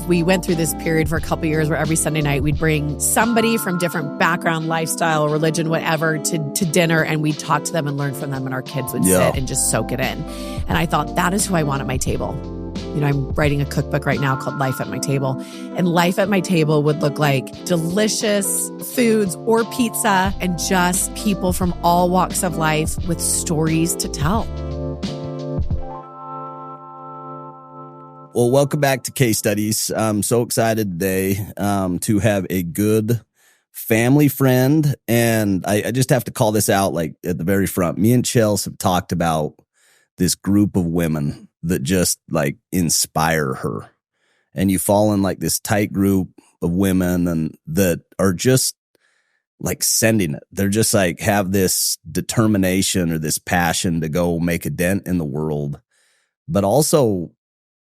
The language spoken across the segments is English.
we went through this period for a couple years where every Sunday night we'd bring somebody from different background, lifestyle, religion, whatever, to dinner, and we'd talk to them and learn from them, and our kids would sit and just soak it in. And I thought, that is who I want at my table. You know, I'm writing a cookbook right now called Life at My Table. And life at my table would look like delicious foods or pizza and just people from all walks of life with stories to tell. Well, welcome back to Case Studies. I'm so excited today to have a good family friend. And I just have to call this out like at the very front. Me and Chels have talked about this group of women that just like inspire her. And you fall in like this tight group of women and that are just like sending it. They're just like have this determination or this passion to go make a dent in the world. But also,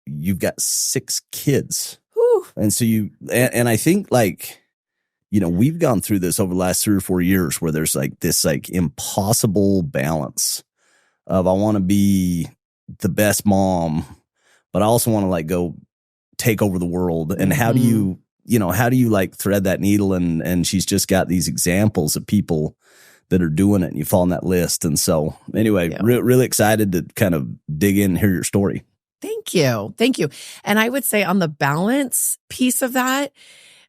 you've got 6 kids. Whew. And so and I think like, you know, we've gone through this over the last 3 or 4 years where there's like this like impossible balance of I want to be the best mom, but I also want to like go take over the world. And how do you like thread that needle? And she's just got these examples of people that are doing it and you fall on that list. And so anyway, really excited to kind of dig in and hear your story. Thank you. Thank you. And I would say on the balance piece of that,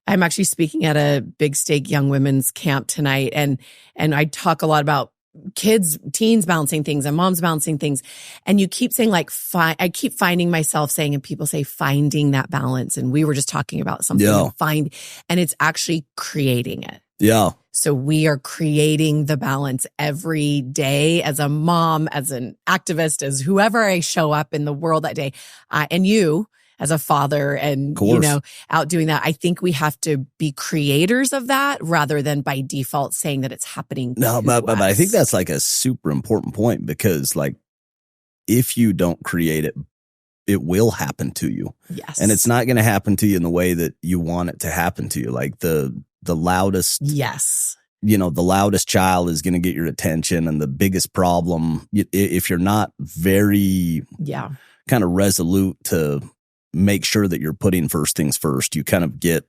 I'm actually speaking at a big stake young women's camp tonight. And I talk a lot about kids, teens balancing things and moms balancing things. And you keep saying like, I keep finding myself saying, and people say finding that balance. And we were just talking about something and it's actually creating it. Yeah. So we are creating the balance every day as a mom, as an activist, as whoever I show up in the world that day. And you as a father and, you know, out doing that. I think we have to be creators of that rather than by default saying that it's happening. No, but I think that's like a super important point because like if you don't create it, it will happen to you. Yes. And it's not going to happen to you in the way that you want it to happen to you. Like the loudest, you know, the loudest child is going to get your attention. And the biggest problem, if you're not very kind of resolute to make sure that you're putting first things first, you kind of get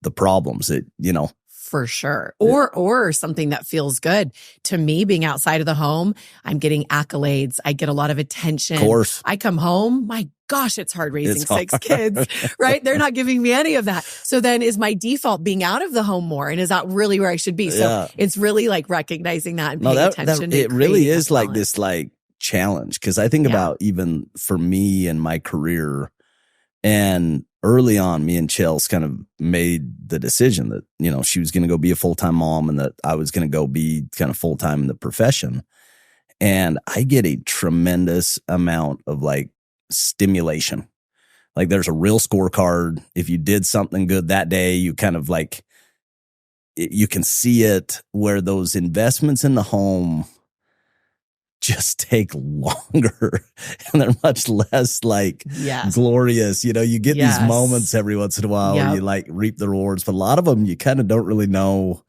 the problems that, you know. For sure. Or something that feels good. To me, being outside of the home, I'm getting accolades. I get a lot of attention. Of course. I come home, my gosh, it's hard raising 6 kids, right? They're not giving me any of that. So then is my default being out of the home more? And is that really where I should be? So it's really like recognizing that and paying attention. It really is like this like challenge. Cause I think about even for me and my career and early on, me and Chels kind of made the decision that, you know, she was going to go be a full-time mom and that I was going to go be kind of full-time in the profession. And I get a tremendous amount of like stimulation. Like there's a real scorecard. If you did something good that day, you kind of like, you can see it where those investments in the home just take longer and they're much less like glorious. You know, you get these moments every once in a while where you like reap the rewards, but a lot of them you kind of don't really know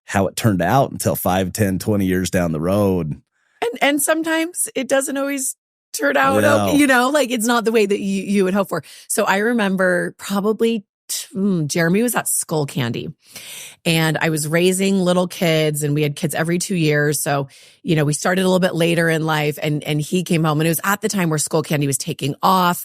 how it turned out until 5, 10, 20 years down the road. And sometimes it doesn't always turn out, you know, like it's not the way that you would hope for. So I remember probably Jeremy was at Skull Candy and I was raising little kids and we had kids every 2 years. So, you know, we started a little bit later in life and he came home and it was at the time where Skull Candy was taking off.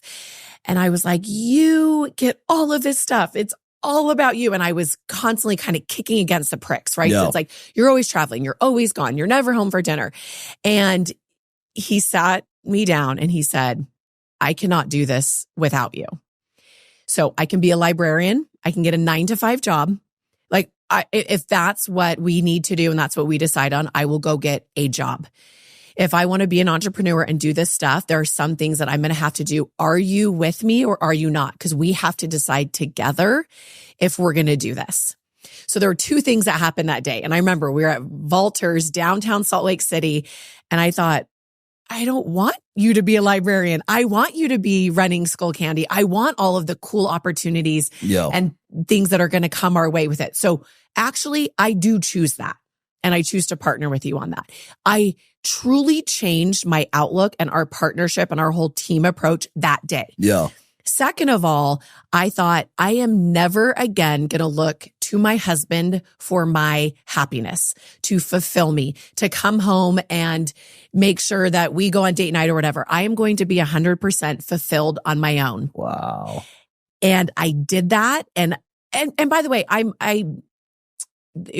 And I was like, you get all of this stuff. It's all about you. And I was constantly kind of kicking against the pricks, right? So it's like, you're always traveling. You're always gone. You're never home for dinner. And he sat me down and he said, I cannot do this without you. So I can be a librarian. I can get a 9-to-5 job. Like if that's what we need to do and that's what we decide on, I will go get a job. If I want to be an entrepreneur and do this stuff, there are some things that I'm going to have to do. Are you with me or are you not? Because we have to decide together if we're going to do this. So there were 2 things that happened that day. And I remember we were at Valters, downtown Salt Lake City. And I thought, I don't want you to be a librarian. I want you to be running Skull Candy. I want all of the cool opportunities and things that are going to come our way with it. So actually, I do choose that. And I choose to partner with you on that. I truly changed my outlook and our partnership and our whole team approach that day. Yeah. Second of all, I thought I am never again going to look to my husband for my happiness, to fulfill me, to come home and make sure that we go on date night or whatever. I am going to be 100% fulfilled on my own. Wow. And I did that. And by the way,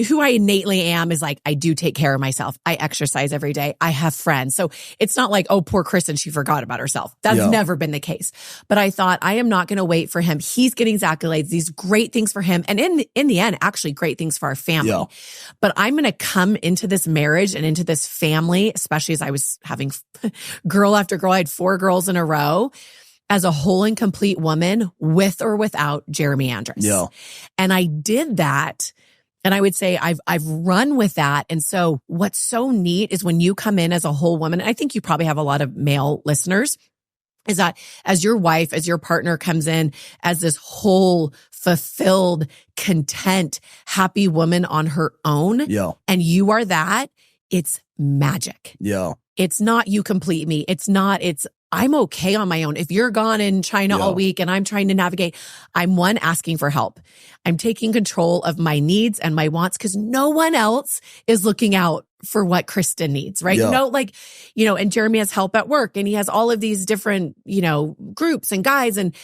who I innately am is like, I do take care of myself. I exercise every day. I have friends. So it's not like, oh, poor Kristin, she forgot about herself. That's never been the case. But I thought, I am not going to wait for him. He's getting these accolades, these great things for him. And in the end, actually great things for our family. Yeah. But I'm going to come into this marriage and into this family, especially as I was having girl after girl. I had 4 girls in a row, as a whole and complete woman, with or without Jeremy Andrus. Yeah. And I did that. And I would say I've run with that. And so what's so neat is when you come in as a whole woman, and I think you probably have a lot of male listeners, is that as your wife, as your partner comes in as this whole, fulfilled, content, happy woman on her own, and you are that, it's magic. Yeah. It's not you complete me. It's I'm okay on my own. If you're gone in China all week and I'm trying to navigate, I'm asking for help. I'm taking control of my needs and my wants because no one else is looking out for what Kristin needs, right? Yeah. And Jeremy has help at work and he has all of these different, groups and guys. And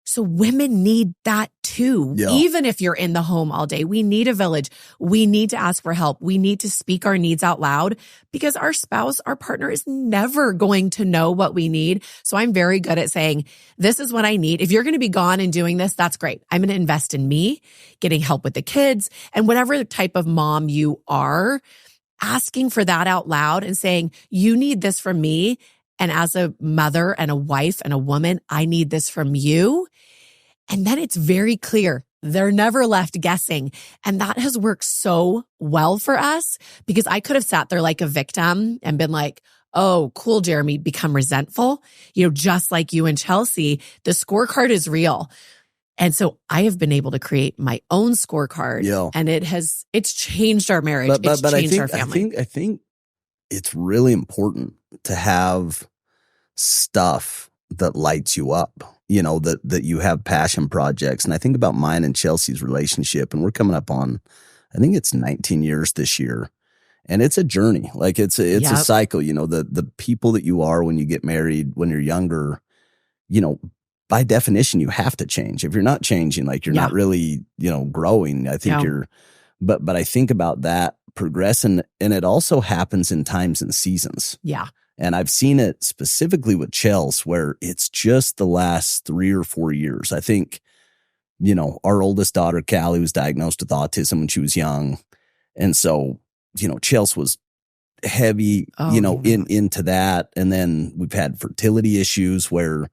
so women need that too. Yeah. Even if you're in the home all day, we need a village. We need to ask for help. We need to speak our needs out loud because our spouse, our partner is never going to know what we need. So I'm very good at saying, this is what I need. If you're going to be gone and doing this, that's great. I'm going to invest in me, getting help with the kids and whatever type of mom you are, asking for that out loud and saying, you need this from me. And as a mother and a wife and a woman, I need this from you. And then it's very clear. They're never left guessing. And that has worked so well for us because I could have sat there like a victim and been like, oh, cool, Jeremy, become resentful. Just like you and Chelsea, the scorecard is real. And so I have been able to create my own scorecard and it's changed our marriage. It's changed our family. I think it's really important to have stuff that lights you up, that you have passion projects. And I think about mine and Chelsea's relationship, and we're coming up on, I think it's 19 years this year. And it's a journey. Like it's a cycle, the people that you are when you get married, when you're younger, by definition, you have to change. If you're not changing, like you're not really, growing. I think but I think about that progressing, and it also happens in times and seasons. Yeah. And I've seen it specifically with Chels where it's just the last 3 or 4 years. I think, our oldest daughter, Callie, was diagnosed with autism when she was young. And so, Chels was heavy, into that. And then we've had fertility issues where,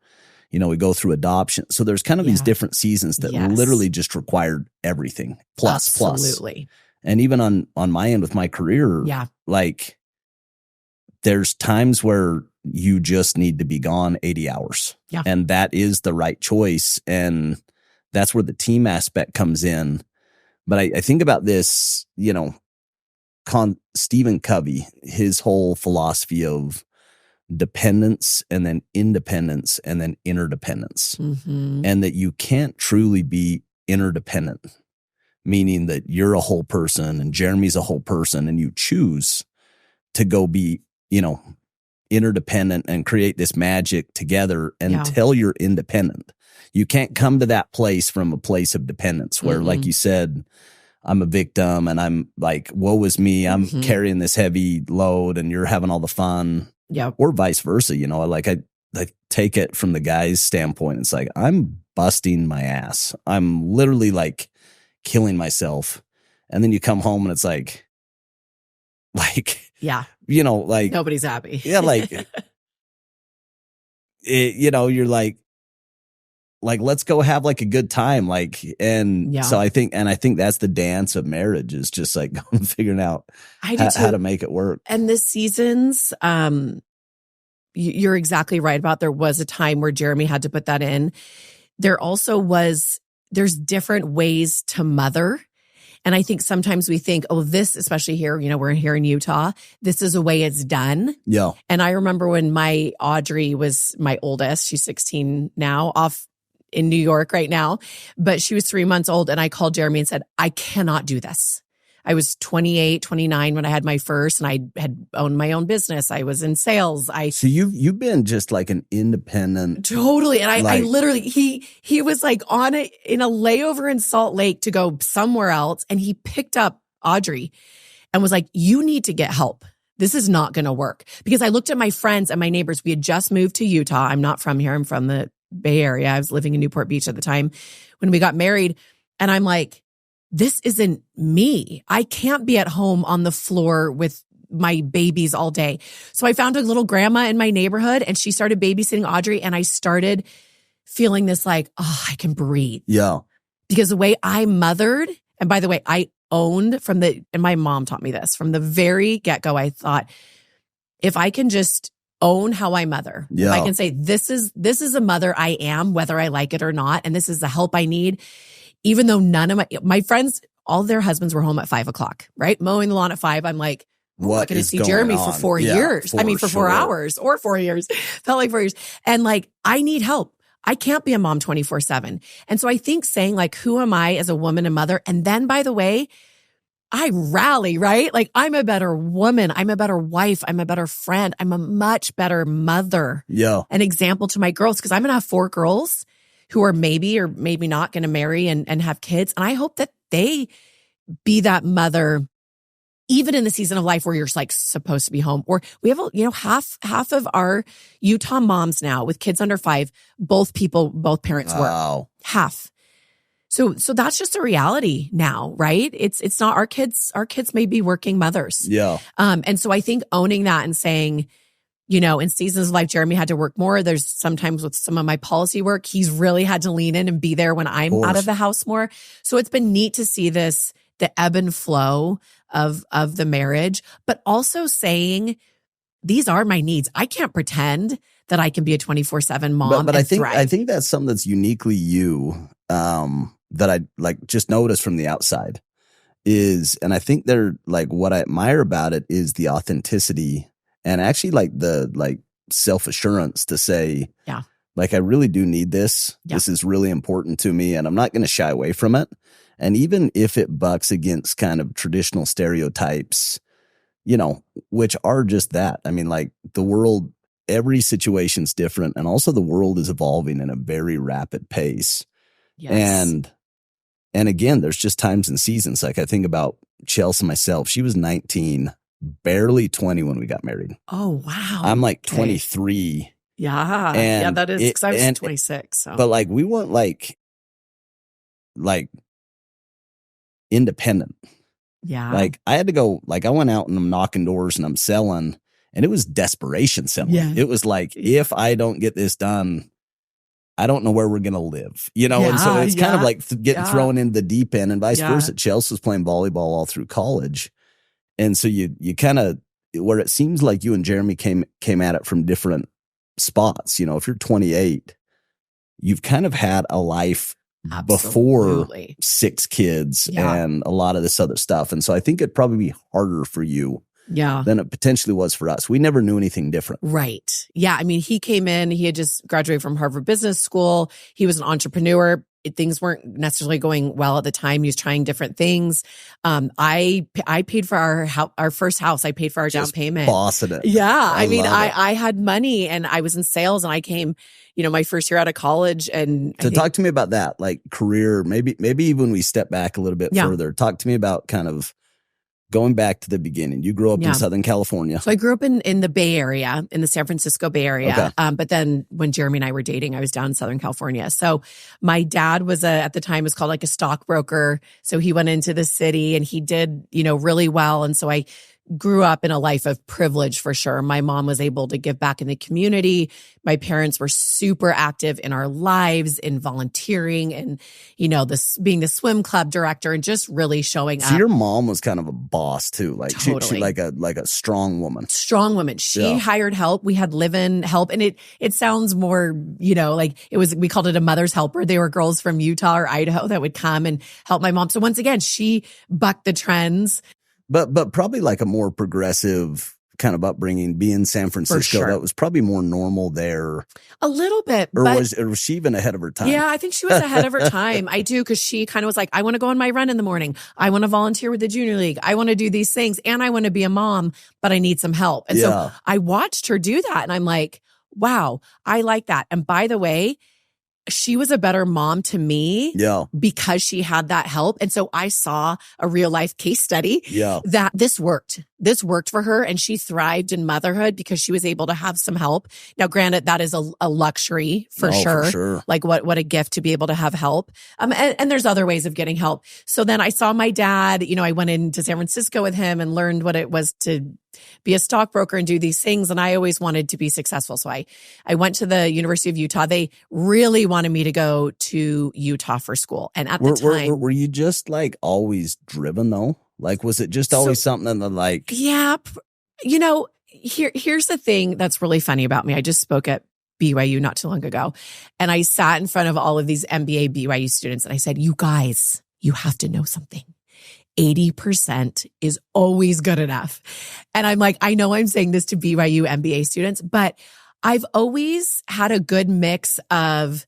we go through adoption. So there's kind of these different seasons that literally just required everything plus. Absolutely. And even on my end with my career, like there's times where you just need to be gone 80 hours. Yeah. And that is the right choice. And that's where the team aspect comes in. But I think about this, Stephen Covey, his whole philosophy of dependence and then independence and then interdependence. Mm-hmm. And that you can't truly be interdependent, meaning that you're a whole person and Jeremy's a whole person and you choose to go be, interdependent and create this magic together until you're independent. You can't come to that place from a place of dependence where, like you said, I'm a victim and I'm like, woe is me. I'm carrying this heavy load and you're having all the fun. Yeah. Or vice versa. I take it from the guy's standpoint. It's like, I'm busting my ass. I'm literally like killing myself. And then you come home and it's like, nobody's happy. Yeah. You're like, let's go have like a good time. So I think that's the dance of marriage is just like figuring out how to make it work. And the seasons, you're exactly right about, there was a time where Jeremy had to put that in. There also there's different ways to mother. And I think sometimes we think, oh, this, especially here, we're here in Utah, this is a way it's done. Yeah. And I remember when my Audrey was my oldest, she's 16 now, off in New York right now, but she was 3 months old. And I called Jeremy and said, I cannot do this. I was 28, 29 when I had my first, and I had owned my own business. I was in sales. So you've been just like an independent. Totally. And I literally, he was like in a layover in Salt Lake to go somewhere else. And he picked up Audrey and was like, you need to get help. This is not going to work. Because I looked at my friends and my neighbors. We had just moved to Utah. I'm not from here. I'm from the Bay Area. I was living in Newport Beach at the time when we got married. And I'm like, this isn't me. I can't be at home on the floor with my babies all day. So I found a little grandma in my neighborhood and she started babysitting Audrey. And I started feeling this like, oh, I can breathe. Yeah. Because the way I mothered, and by the way, I owned and my mom taught me this from the very get-go. I thought, if I can just own how I mother, if I can say, this is a mother I am, whether I like it or not. And this is the help I need. Even though none of my friends, all their husbands were home at 5:00, right? Mowing the lawn at 5. I'm like, I'm not going to see Jeremy for 4 years. For 4 hours or 4 years. Felt like 4 years. And like, I need help. I can't be a mom 24/7. And so I think saying like, who am I as a woman and mother? And then by the way, I rally, right? Like I'm a better woman. I'm a better wife. I'm a better friend. I'm a much better mother. Yeah. An example to my girls, because I'm going to have 4 girls who are maybe or maybe not going to marry and have kids. And I hope that they be that mother, even in the season of life where you're like supposed to be home. Or we have, half of our Utah moms now with kids under 5, both parents work. Half. So that's just a reality now, right? It's not our kids may be working mothers. Yeah. And so I think owning that and saying, in seasons of life, Jeremy had to work more. There's sometimes with some of my policy work, he's really had to lean in and be there when I'm out of the house more. So it's been neat to see the ebb and flow of the marriage, but also saying, these are my needs. I can't pretend that I can be a 24/7 mom. But I think that's something that's uniquely you, that I like just noticed from the outside is, and I think they're like, what I admire about it is the authenticity. And actually like the self-assurance to say, like, I really do need this. Yeah. This is really important to me and I'm not going to shy away from it. And even if it bucks against kind of traditional stereotypes, which are just that. I mean, like the world, every situation's different. And also the world is evolving in a very rapid pace. Yes. And again, there's just times and seasons. Like I think about Chelsea myself. She was 19, barely 20 when we got married. Oh, wow. I'm like 23. Yeah. And that is because I was 26. So. But like, we weren't like independent. Yeah. Like I had to go, like I went out and I'm knocking doors and I'm selling and it was desperation selling. Yeah. It was like, if I don't get this done, I don't know where we're going to live, and so it's kind of like getting thrown into the deep end and vice versa. Chelsea was playing volleyball all through college. And so you kind of, where it seems like you and Jeremy came at it from different spots. If you're 28, you've kind of had a life before 6 kids and a lot of this other stuff. And so I think it'd probably be harder for you than it potentially was for us. We never knew anything different. Right. Yeah. I mean, he came in, he had just graduated from Harvard Business School. He was an entrepreneur. Things weren't necessarily going well at the time. He was trying different things. I paid for our first house. I paid for our down payment. Bossing it. Yeah. I had money and I was in sales and I came, my first year out of college. And so talk to me about that, like career, maybe even when we step back a little bit further, talk to me about kind of going back to the beginning. You grew up in Southern California. So I grew up in the Bay Area, in the San Francisco Bay Area. Okay. But then when Jeremy and I were dating, I was down in Southern California. So my dad was at the time was called like a stockbroker. So he went into the city and he did, really well. And so I grew up in a life of privilege for sure. My mom was able to give back in the community. My parents were super active in our lives, in volunteering and, being the swim club director and just really showing up. So your mom was kind of a boss too. Like totally. she like a strong woman. Strong woman. She hired help. We had live-in help. And it sounds more, like it was, we called it a mother's helper. They were girls from Utah or Idaho that would come and help my mom. So once again, she bucked the trends. But probably like a more progressive kind of upbringing, being in San Francisco, that was probably more normal there. A little bit. Or was she even ahead of her time? Yeah, I think she was ahead of her time. I do, because she kind of was like, I want to go on my run in the morning. I want to volunteer with the junior league. I want to do these things, and I want to be a mom, but I need some help. And so I watched her do that, and I'm like, wow, I like that. And by the way, she was a better mom to me because she had that help. And so I saw a real life case study that this worked. This worked for her, and she thrived in motherhood because she was able to have some help. Now, granted, that is a luxury for sure. Like what a gift to be able to have help. And there's other ways of getting help. So then I saw my dad, I went into San Francisco with him and learned what it was to be a stockbroker and do these things. And I always wanted to be successful. So I went to the University of Utah. They really wanted me to go to Utah for school. And at the time, were you just like always driven though? Like, was it just always something that like? Yeah. Here's the thing that's really funny about me. I just spoke at BYU not too long ago, and I sat in front of all of these MBA BYU students, and I said, you guys, you have to know something. 80% is always good enough. And I'm like, I know I'm saying this to BYU MBA students, but I've always had a good mix of,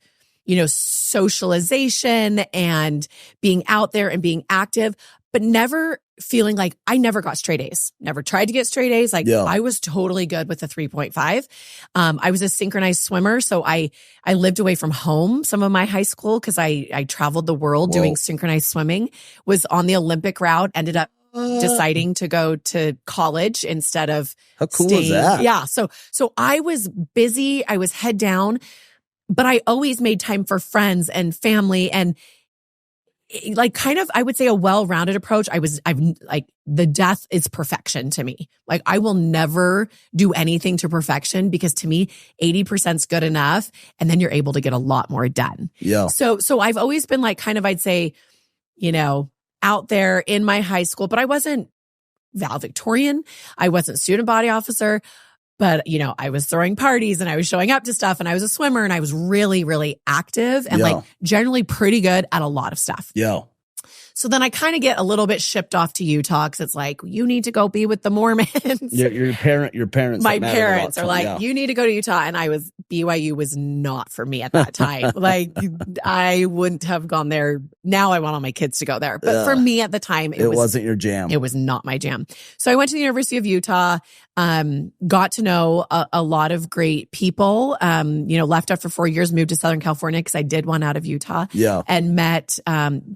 socialization and being out there and being active, but never feeling like I never got straight A's, never tried to get straight A's. Like I was totally good with a 3.5. I was a synchronized swimmer. So I lived away from home some of my high school because I traveled the world doing synchronized swimming, was on the Olympic route, ended up deciding to go to college instead of How cool is that? Yeah. So I was busy. I was head down, but I always made time for friends and family, and like kind of, I would say, a well-rounded approach. I've like, the death is perfection to me. Like, I will never do anything to perfection, because to me, 80% is good enough. And then you're able to get a lot more done. Yeah. So I've always been like, kind of, I'd say, out there in my high school, but I wasn't valedictorian. I wasn't student body officer. But, I was throwing parties and I was showing up to stuff, and I was a swimmer, and I was really, really active and like generally pretty good at a lot of stuff. Yeah. So then I kind of get a little bit shipped off to Utah, because it's like, you need to go be with the Mormons. Your parents. My parents are like, you need to go to Utah. And BYU was not for me at that time. Like, I wouldn't have gone there. Now I want all my kids to go there. But for me at the time, it wasn't your jam. It was not my jam. So I went to the University of Utah, got to know a lot of great people, left after 4 years, moved to Southern California because I did one out of Utah. Yeah. And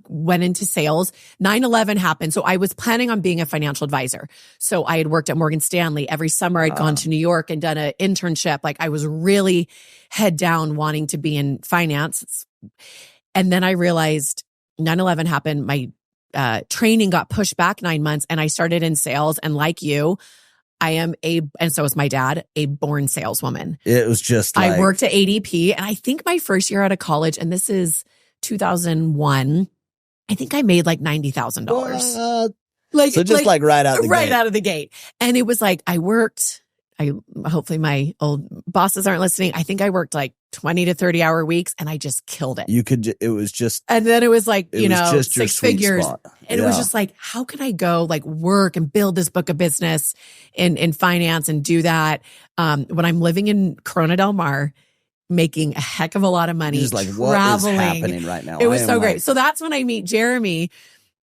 went into sales. 9/11 happened. So I was planning on being a financial advisor. So I had worked at Morgan Stanley. Every summer I'd gone to New York and done an internship. Like, I was really head down wanting to be in finance. And then I realized 9/11 happened. My training got pushed back 9 months, and I started in sales. And like you, I am and so is my dad, a born saleswoman. It was just I worked at ADP, and I think my first year out of college, and this is 2001, I think I made like $90,000. Right out the gate. Right out of the gate. And it was like, hopefully my old bosses aren't listening. I think I worked like 20 to 30 hour weeks, and I just killed it. And then it was like, just 6 figures. Spot. And it was just like, how can I go like work and build this book of business in finance and do that when I'm living in Corona Del Mar, making a heck of a lot of money, just like, traveling. What is happening right now? It was so great. So that's when I meet Jeremy,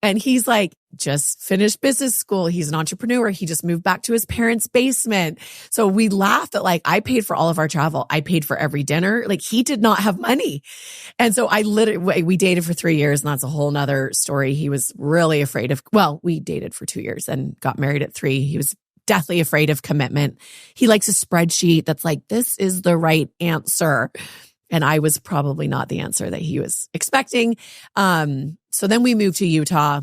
and he's like, just finished business school. He's an entrepreneur. He just moved back to his parents' basement. So we laughed at, like, I paid for all of our travel. I paid for every dinner. Like, he did not have money. And so we dated for 3 years, and that's a whole nother story. He was really afraid of, we dated for 2 years and got married at 3. He was deathly afraid of commitment. He likes a spreadsheet that's like, this is the right answer. And I was probably not the answer that he was expecting. So then we moved to Utah.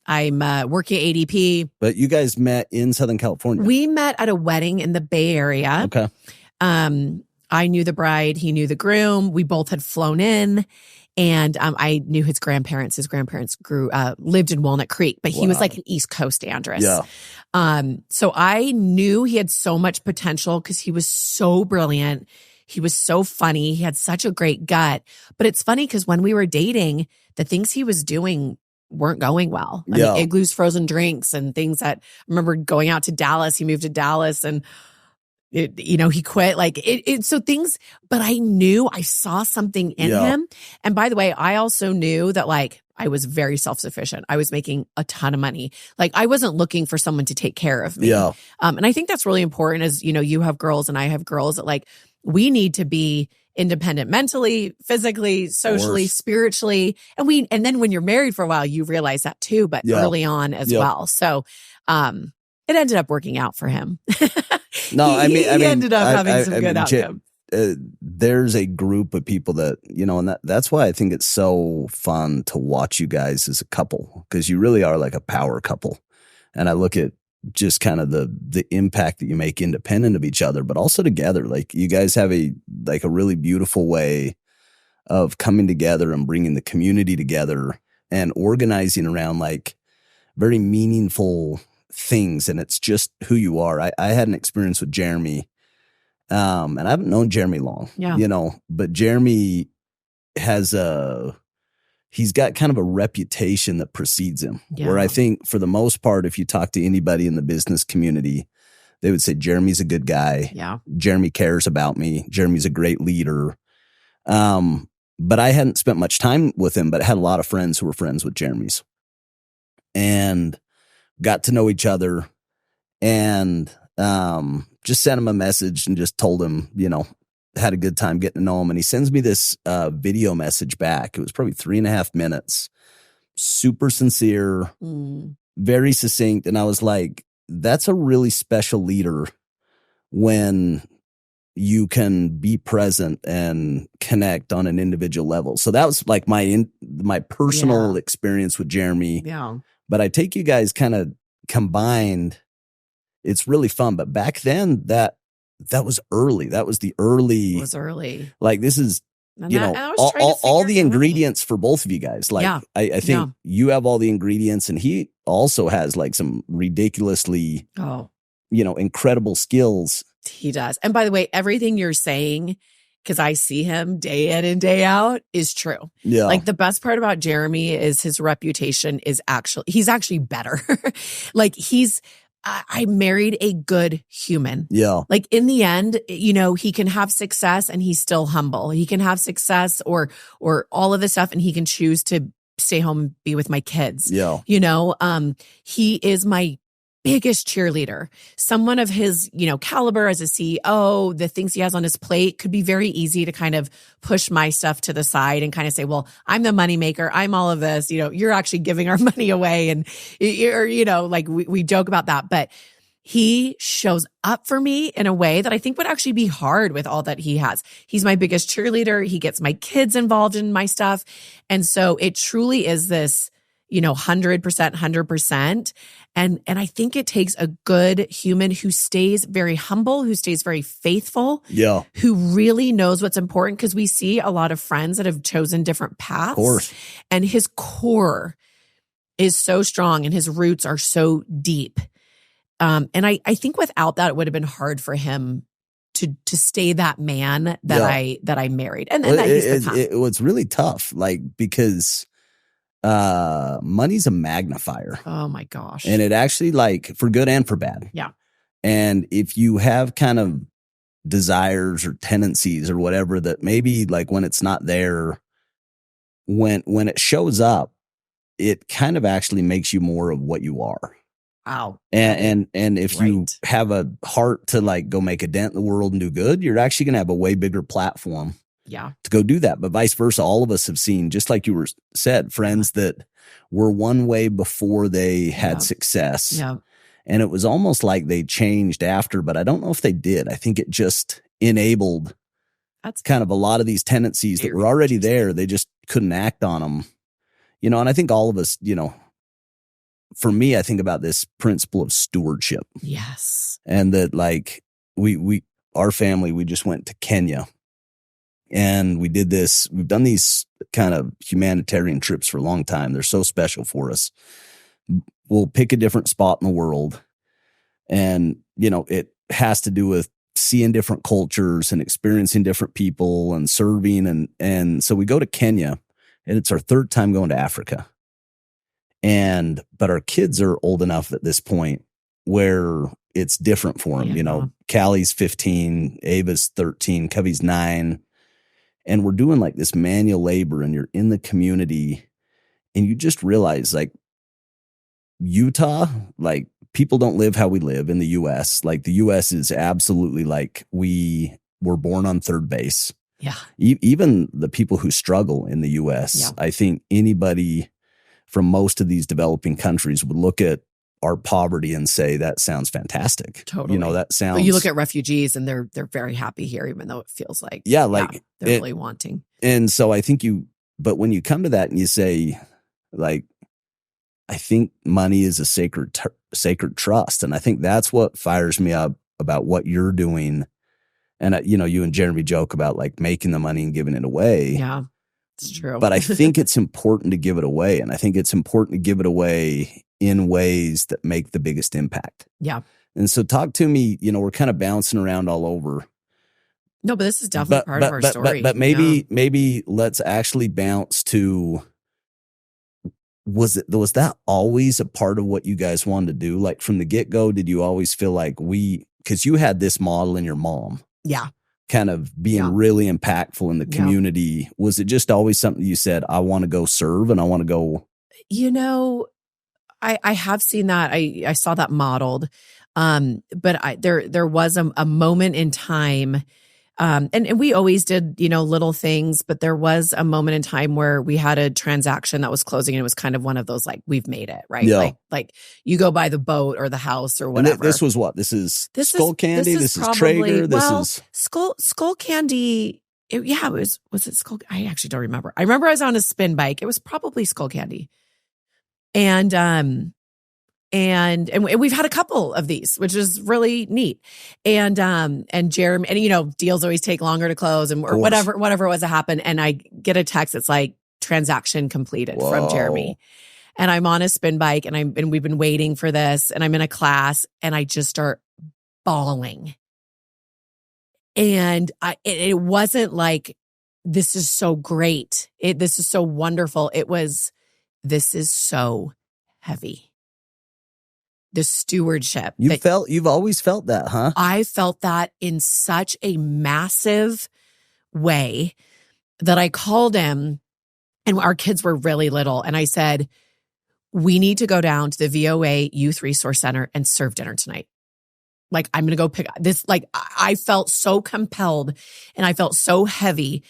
I'm working at ADP. But you guys met in Southern California. We met at a wedding in the Bay Area. Okay. I knew the bride. He knew the groom. We both had flown in. And I knew his grandparents. His grandparents lived in Walnut Creek, but he was like an East Coast Andrus. Yeah. So I knew he had so much potential because he was so brilliant. He was so funny. He had such a great gut. But it's funny because when we were dating, the things he was doing weren't going well. I mean, Igloo's frozen drinks and things that I remember going out to Dallas. He moved to Dallas and he quit so things, but I saw something in him. And by the way, I also knew that I was very self-sufficient. I was making a ton of money. I wasn't looking for someone to take care of me. Yeah. And I think that's really important as, you have girls and I have girls that we need to be independent mentally, physically, socially, spiritually. And then when you're married for a while, you realize that too, but early on as well. So, it ended up working out for him. No, he ended up having some good outcome. There's a group of people that, and that's why I think it's so fun to watch you guys as a couple, because you really are like a power couple. And I look at just kind of the impact that you make independent of each other, but also together. You guys have a really beautiful way of coming together and bringing the community together and organizing around very meaningful things. And it's just who you are. I had an experience with Jeremy, and I haven't known Jeremy long, but Jeremy he's got kind of a reputation that precedes him, where I think for the most part, if you talk to anybody in the business community, they would say, Jeremy's a good guy. Yeah. Jeremy cares about me. Jeremy's a great leader. But I hadn't spent much time with him, but I had a lot of friends who were friends with Jeremy's and got to know each other, and just sent him a message and just told him, had a good time getting to know him. And he sends me this video message back. It was probably 3.5 minutes, super sincere, very succinct. And I was like, that's a really special leader when you can be present and connect on an individual level. So that was my personal experience with Jeremy. Yeah. But I take you guys kind of combined. It's really fun. But back then that was early. That was the early. It was early. This is, all the ingredients for both of you guys. I think you have all the ingredients, and he also has some ridiculously, incredible skills. He does. And by the way, everything you're saying, because I see him day in and day out, is true. Yeah. The best part about Jeremy is his reputation is he's actually better. I married a good human. Yeah. In the end, he can have success and he's still humble. He can have success or all of this stuff, and he can choose to stay home and be with my kids. Yeah. He is my biggest cheerleader. Someone of his, caliber as a CEO, the things he has on his plate could be very easy to kind of push my stuff to the side and kind of say, well, I'm the moneymaker. I'm all of this, you're actually giving our money away. And, we joke about that, but he shows up for me in a way that I think would actually be hard with all that he has. He's my biggest cheerleader. He gets my kids involved in my stuff. And so it truly is this, 100%. And I think it takes a good human who stays very humble, who stays very faithful, who really knows what's important, because we see a lot of friends that have chosen different paths. Of course. And his core is so strong and his roots are so deep. And I think without that, it would have been hard for him to stay that man that I married. And that he's become. It was really tough, because money's a magnifier. Oh my gosh. And it actually for good and for bad. Yeah. And if you have kind of desires or tendencies or whatever that maybe when it's not there, when it shows up, it kind of actually makes you more of what you are. Wow. And if you have a heart to go make a dent in the world and do good, you're actually going to have a way bigger platform. Yeah. To go do that. But vice versa, all of us have seen, just like you said, friends that were one way before they had success. Yeah. And it was almost like they changed after, but I don't know if they did. I think it just enabled kind of a lot of these tendencies that were already there. They just couldn't act on them. And I think all of us, for me, I think about this principle of stewardship. Yes. And that our family, we just went to Kenya. And we've done these kind of humanitarian trips for a long time. They're so special for us. We'll pick a different spot in the world. And, it has to do with seeing different cultures and experiencing different people and serving. And so we go to Kenya, and it's our third time going to Africa. But our kids are old enough at this point where it's different for them. Yeah. Callie's 15, Ava's 13, Covey's 9. And we're doing like this manual labor, and you're in the community, and you just realize like Utah, like people don't live how we live in the US. Like the US is absolutely like we were born on third base. Yeah. Even the people who struggle in the US, I think anybody from most of these developing countries would look at our poverty and say, that sounds fantastic. Totally. That sounds. But you look at refugees and they're very happy here, even though it feels like, they're really wanting. And so I think but when you come to that and you say, like, I think money is a sacred trust. And I think that's what fires me up about what you're doing. And, you and Jeremy joke about like making the money and giving it away. Yeah, it's true. But I think it's important to give it away. And I think it's important to give it away in ways that make the biggest impact. Yeah. And so talk to me, we're kind of bouncing around all over. No, but this is definitely part of our story. But maybe let's actually bounce to, was that always a part of what you guys wanted to do? Like from the get-go, did you always feel like because you had this model in your mom. Yeah. Kind of being really impactful in the community. Yeah. Was it just always something you said, I want to go serve and I want to go? I have seen that. I saw that modeled. But there was a moment in time, and we always did, little things, but there was a moment in time where we had a transaction that was closing, and it was kind of one of those, like, we've made it, right? Yeah. Like you go buy the boat or the house or whatever. And this was what? This is Skull Candy? This is Traeger? This is Skull Candy. Was it Skull? I actually don't remember. I remember I was on a spin bike. It was probably Skull Candy. And we've had a couple of these, which is really neat. And Jeremy, and deals always take longer to close or whatever it was that happened. And I get a text. It's like transaction completed from Jeremy. And I'm on a spin bike and we've been waiting for this, and I'm in a class and I just start bawling. And it wasn't like, this is so great. This is so wonderful. It was, this is so heavy. The stewardship. You've always felt that, huh? I felt that in such a massive way that I called him, and our kids were really little. And I said, we need to go down to the VOA Youth Resource Center and serve dinner tonight. Like, I'm going to go pick this. Like, I felt so compelled and I felt so heavy.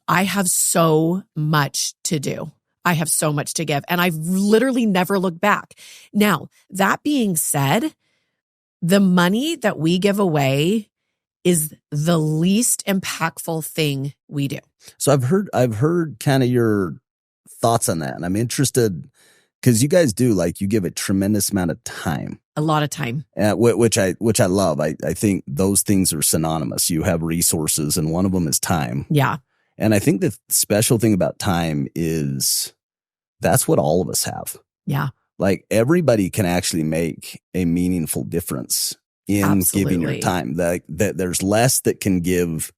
I have so much to do. I have so much to give, and I've literally never looked back. Now, that being said, the money that we give away is the least impactful thing we do. So I've heard kind of your thoughts on that, and I'm interested because you guys do, like, you give a tremendous amount of time. A lot of time. Which I love. I think those things are synonymous. You have resources, and one of them is time. Yeah. And I think the special thing about time is that's what all of us have. Yeah. Like, everybody can actually make a meaningful difference in giving your time. That there's less that can give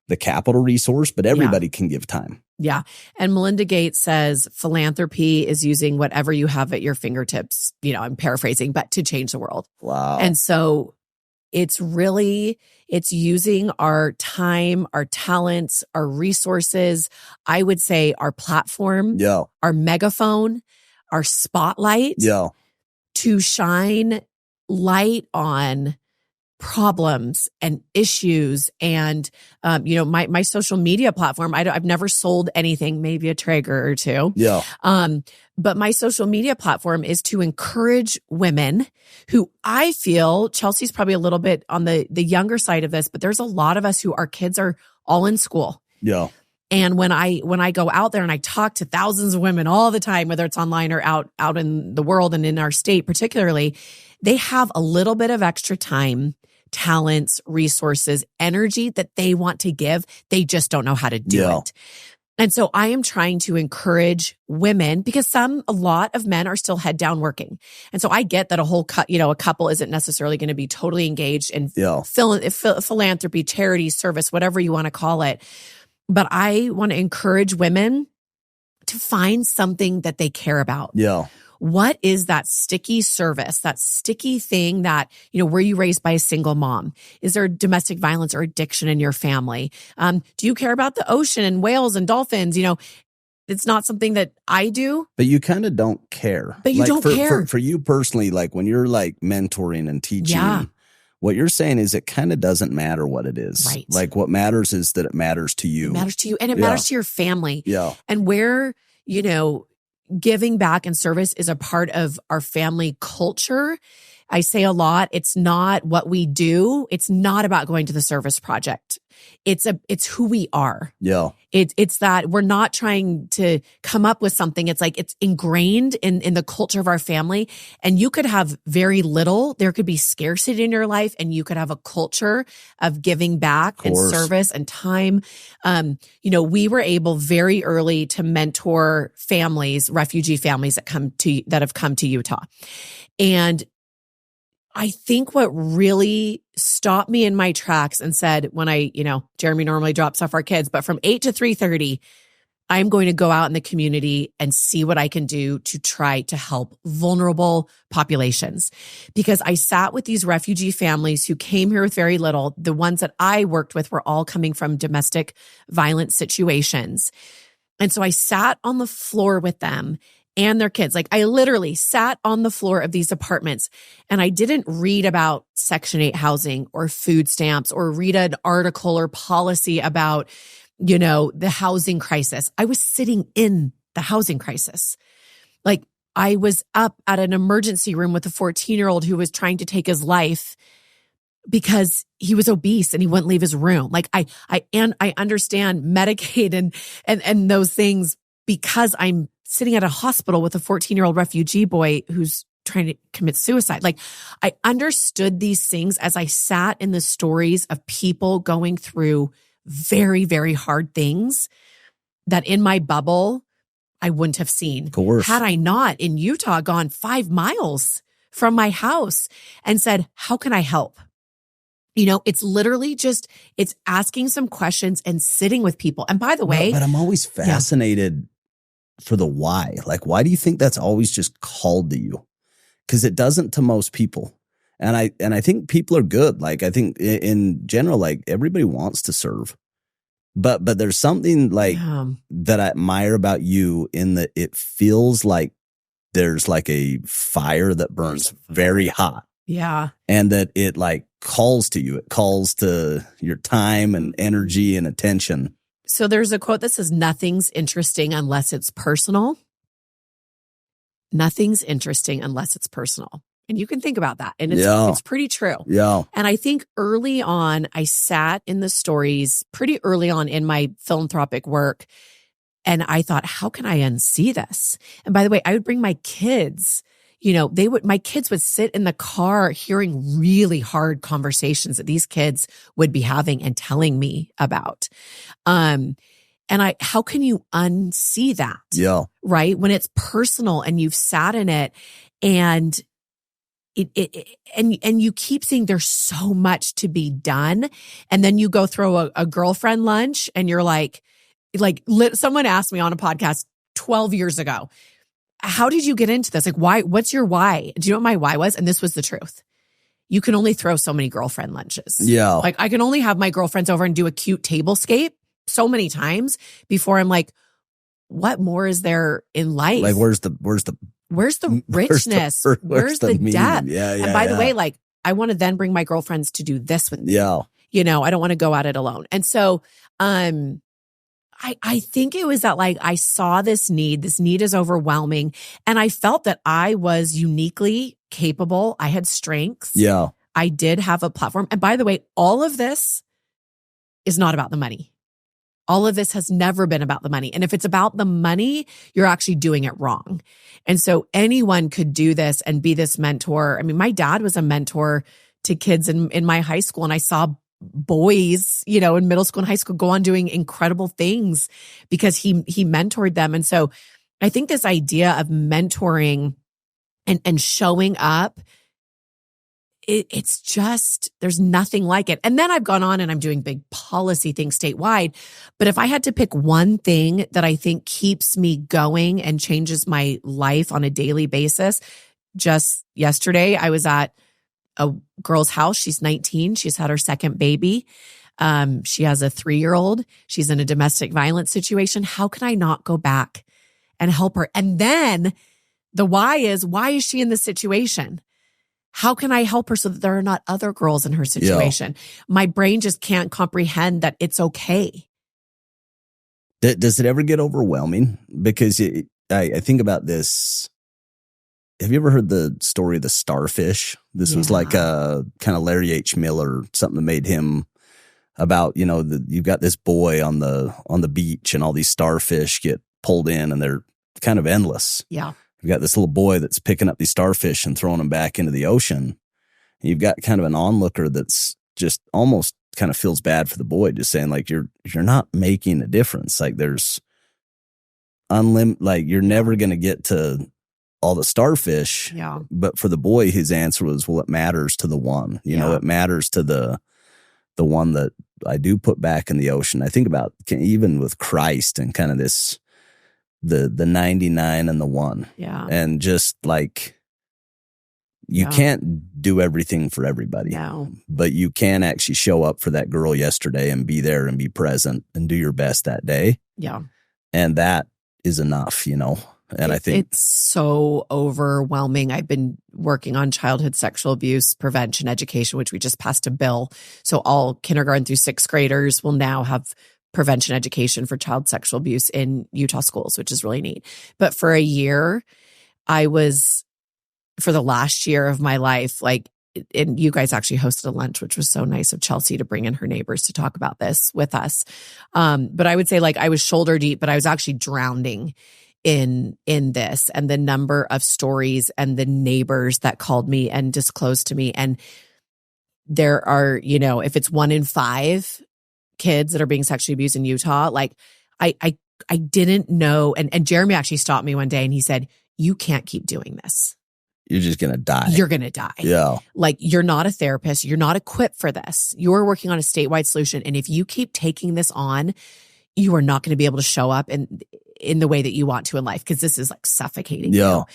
the capital resource, but everybody can give time. Yeah. And Melinda Gates says philanthropy is using whatever you have at your fingertips, I'm paraphrasing, but to change the world. Wow. And so it's using our time, our talents, our resources. I would say our platform, our megaphone, our spotlight, to shine light on problems and issues. And, my social media platform, I've never sold anything, maybe a Traeger or two. Yeah. But my social media platform is to encourage women who, I feel, Chelsea's probably a little bit on the younger side of this, but there's a lot of us who our kids are all in school. Yeah. And when I go out there and I talk to thousands of women all the time, whether it's online or out in the world and in our state particularly, they have a little bit of extra time, talents, resources, energy that they want to give. They just don't know how to do it. And so I am trying to encourage women, because a lot of men are still head down working. And so I get that a couple isn't necessarily going to be totally engaged in philanthropy, charity, service, whatever you want to call it. But I want to encourage women to find something that they care about. Yeah. What is that sticky service, that sticky thing that, were you raised by a single mom? Is there domestic violence or addiction in your family? Do you care about the ocean and whales and dolphins? It's not something that I do. But you kind of don't care. But you don't care. For you personally, like when you're like mentoring and teaching, what you're saying is it kind of doesn't matter what it is. Right. Like what matters is that it matters to you. It matters to you and it matters to your family. Yeah. And where, giving back and service is a part of our family culture. I say a lot, it's not what we do. It's not about going to the service project. It's who we are. Yeah. It's that we're not trying to come up with something. It's like it's ingrained in the culture of our family. And you could have very little. There could be scarcity in your life, and you could have a culture of giving back and service and time. We were able very early to mentor families, refugee families that have come to Utah. And I think what really stopped me in my tracks and said when Jeremy normally drops off our kids, but from 8 to 3:30, I'm going to go out in the community and see what I can do to try to help vulnerable populations. Because I sat with these refugee families who came here with very little. The ones that I worked with were all coming from domestic violence situations. And so I sat on the floor with them and their kids. Like I literally sat on the floor of these apartments and I didn't read about Section 8 housing or food stamps or read an article or policy about, the housing crisis. I was sitting in the housing crisis. Like I was up at an emergency room with a 14-year-old who was trying to take his life because he was obese and he wouldn't leave his room. Like I understand Medicaid and those things because I'm sitting at a hospital with a 14-year-old refugee boy who's trying to commit suicide. Like I understood these things as I sat in the stories of people going through very, very hard things that in my bubble, I wouldn't have seen. Of course. Had I not in Utah gone 5 miles from my house and said, how can I help? It's literally it's asking some questions and sitting with people. And by the way, but I'm always fascinated for the why. Like, why do you think that's always just called to you? Because it doesn't to most people. And I think people are good. Like, I think in general, like everybody wants to serve, but there's something like that I admire about you in that it feels like there's like a fire that burns very hot. Yeah. And that it like calls to you. It calls to your time and energy and attention. So there's a quote that says, nothing's interesting unless it's personal. Nothing's interesting unless it's personal. And you can think about that. And it's pretty true. Yeah. And I think early on, I sat in the stories pretty early on in my philanthropic work. And I thought, how can I unsee this? And by the way, I would bring my kids. My kids would sit in the car hearing really hard conversations that these kids would be having and telling me about. How can you unsee that? Yeah. Right? When it's personal and you've sat in it and and you keep seeing there's so much to be done. And then you go throw a girlfriend lunch and you're like someone asked me on a podcast 12 years ago, how did you get into this? Like, why? What's your why? Do you know what my why was? And this was the truth. You can only throw so many girlfriend lunches. Yeah. Like I can only have my girlfriends over and do a cute tablescape so many times before I'm like, what more is there in life? Like, where's the richness? Where's the depth? Yeah. And by the way, like I want to then bring my girlfriends to do this with me. Yeah. I don't want to go at it alone. And so, I think it was that like I saw this need is overwhelming. And I felt that I was uniquely capable. I had strengths. Yeah. I did have a platform. And by the way, all of this is not about the money. All of this has never been about the money. And if it's about the money, you're actually doing it wrong. And so anyone could do this and be this mentor. I mean, my dad was a mentor to kids in my high school, and I saw boys, in middle school and high school go on doing incredible things because he mentored them. And so I think this idea of mentoring and showing up it's just, there's nothing like it. And then I've gone on and I'm doing big policy things statewide. But if I had to pick one thing that I think keeps me going and changes my life on a daily basis, just yesterday, I was at a girl's house. She's 19. She's had her second baby. She has a 3-year-old. She's in a domestic violence situation. How can I not go back and help her? And then the why is she in this situation? How can I help her so that there are not other girls in her situation? My brain just can't comprehend that it's okay. Does it ever get overwhelming? Because I think about this. Have you ever heard the story of the starfish? This was like a kind of Larry H. Miller, something that made him about, you've got this boy on the beach and all these starfish get pulled in and they're kind of endless. Yeah. You've got this little boy that's picking up these starfish and throwing them back into the ocean. And you've got kind of an onlooker that's just almost kind of feels bad for the boy, just saying like, you're not making a difference. Like there's like you're never going to get to all the starfish. Yeah. But for the boy, his answer was, well, it matters to the one, it matters to the one that I do put back in the ocean. I think about even with Christ and kind of this, the 99 and the 1. Yeah. And just like, you can't do everything for everybody. No. But you can actually show up for that girl yesterday and be there and be present and do your best that day. Yeah. And that is enough, And I think it's so overwhelming. I've been working on childhood sexual abuse prevention education, which we just passed a bill. So all kindergarten through 6th graders will now have prevention education for child sexual abuse in Utah schools, which is really neat. But for a year, for the last year of my life, and you guys actually hosted a lunch, which was so nice of Chelsea to bring in her neighbors to talk about this with us. But I would say I was shoulder deep, but I was actually drowning in this, and the number of stories and the neighbors that called me and disclosed to me. And there are, if it's 1 in 5 kids that are being sexually abused in Utah, I didn't know. And Jeremy actually stopped me one day and he said, you can't keep doing this. You're just going to die. You're going to die. Yeah. You're not a therapist. You're not equipped for this. You're working on a statewide solution. And if you keep taking this on, you are not going to be able to show up in the way that you want to in life, because this is suffocating you.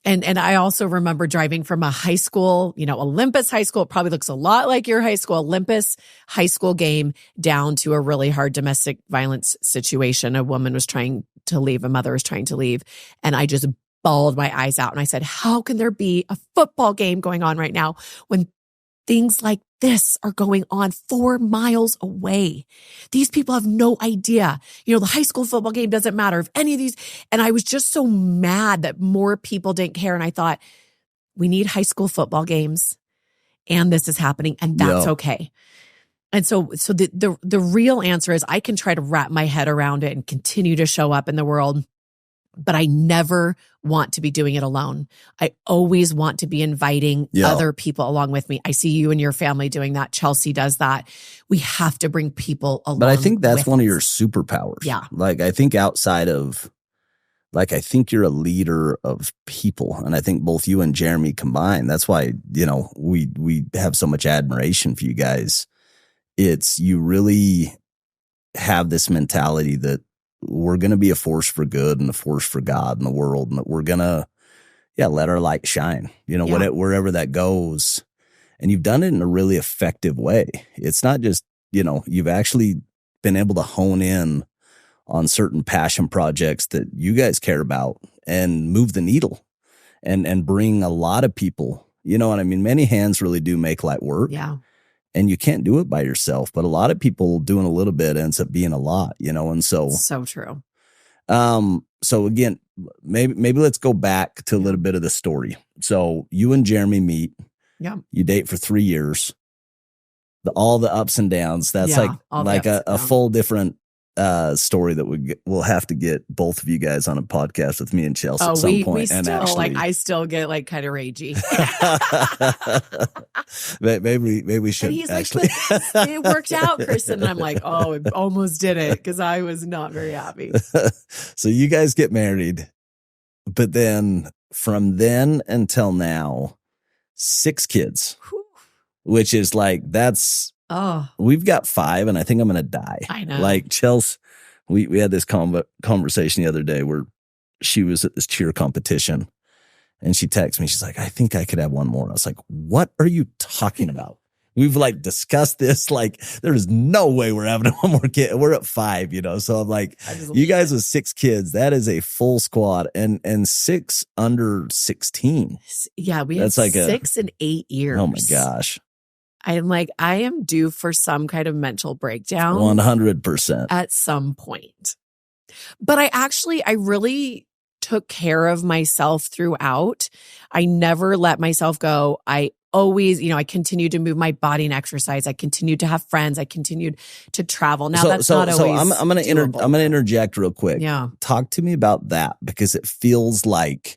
And I also remember driving from a high school, Olympus High School. It probably looks a lot like your high school, Olympus High School game, down to a really hard domestic violence situation. A woman was trying to leave. A mother was trying to leave. And I just bawled my eyes out. And I said, how can there be a football game going on right now when things like this are going on 4 miles away? These people have no idea. The high school football game doesn't matter if any of these. And I was just so mad that more people didn't care. And I thought, we need high school football games, and this is happening, and that's okay. And so the real answer is, I can try to wrap my head around it and continue to show up in the world, but I never want to be doing it alone. I always want to be inviting other people along with me. I see you and your family doing that. Chelsea does that. We have to bring people along. But I think that's one of your superpowers. Yeah. I think outside of, I think you're a leader of people. And I think both you and Jeremy combined, that's why, we have so much admiration for you guys. It's, you really have this mentality that we're going to be a force for good and a force for God in the world, and that we're going to, let our light shine, wherever that goes. And you've done it in a really effective way. It's not just, you've actually been able to hone in on certain passion projects that you guys care about and move the needle and bring a lot of people, what I mean? Many hands really do make light work. Yeah. And you can't do it by yourself, but a lot of people doing a little bit ends up being a lot, and so. So true. So again, maybe let's go back to a little bit of the story. So you and Jeremy meet. Yeah. You date for 3 years. All the ups and downs. That's a full different story that we'll have to get both of you guys on a podcast with me and Chelsea at some point. We still, I still get kind of ragey. maybe we should. And he's actually. It worked out, Kristin. And I'm like, oh, it almost did it, because I was not very happy. So you guys get married, but then from then until now, 6 kids. Whew. which is like, we've got 5 and I think I'm going to die. I know. Like Chelsea, we had this conversation the other day where she was at this cheer competition and she texted me. She's like, I think I could have one more. I was like, what are you talking about? We've like discussed this. Like, there is no way we're having one more kid. We're at 5, So I'm like, you guys with 6 kids, that is a full squad, and 6 under 16. Yeah, we have like 6 and 8 years. Oh my gosh. I'm like, I am due for some kind of mental breakdown. 100%. At some point. But I really took care of myself throughout. I never let myself go. I always, I continued to move my body and exercise. I continued to have friends. I continued to travel. Now that's not always I'm going to interject real quick. Yeah. Talk to me about that, because it feels like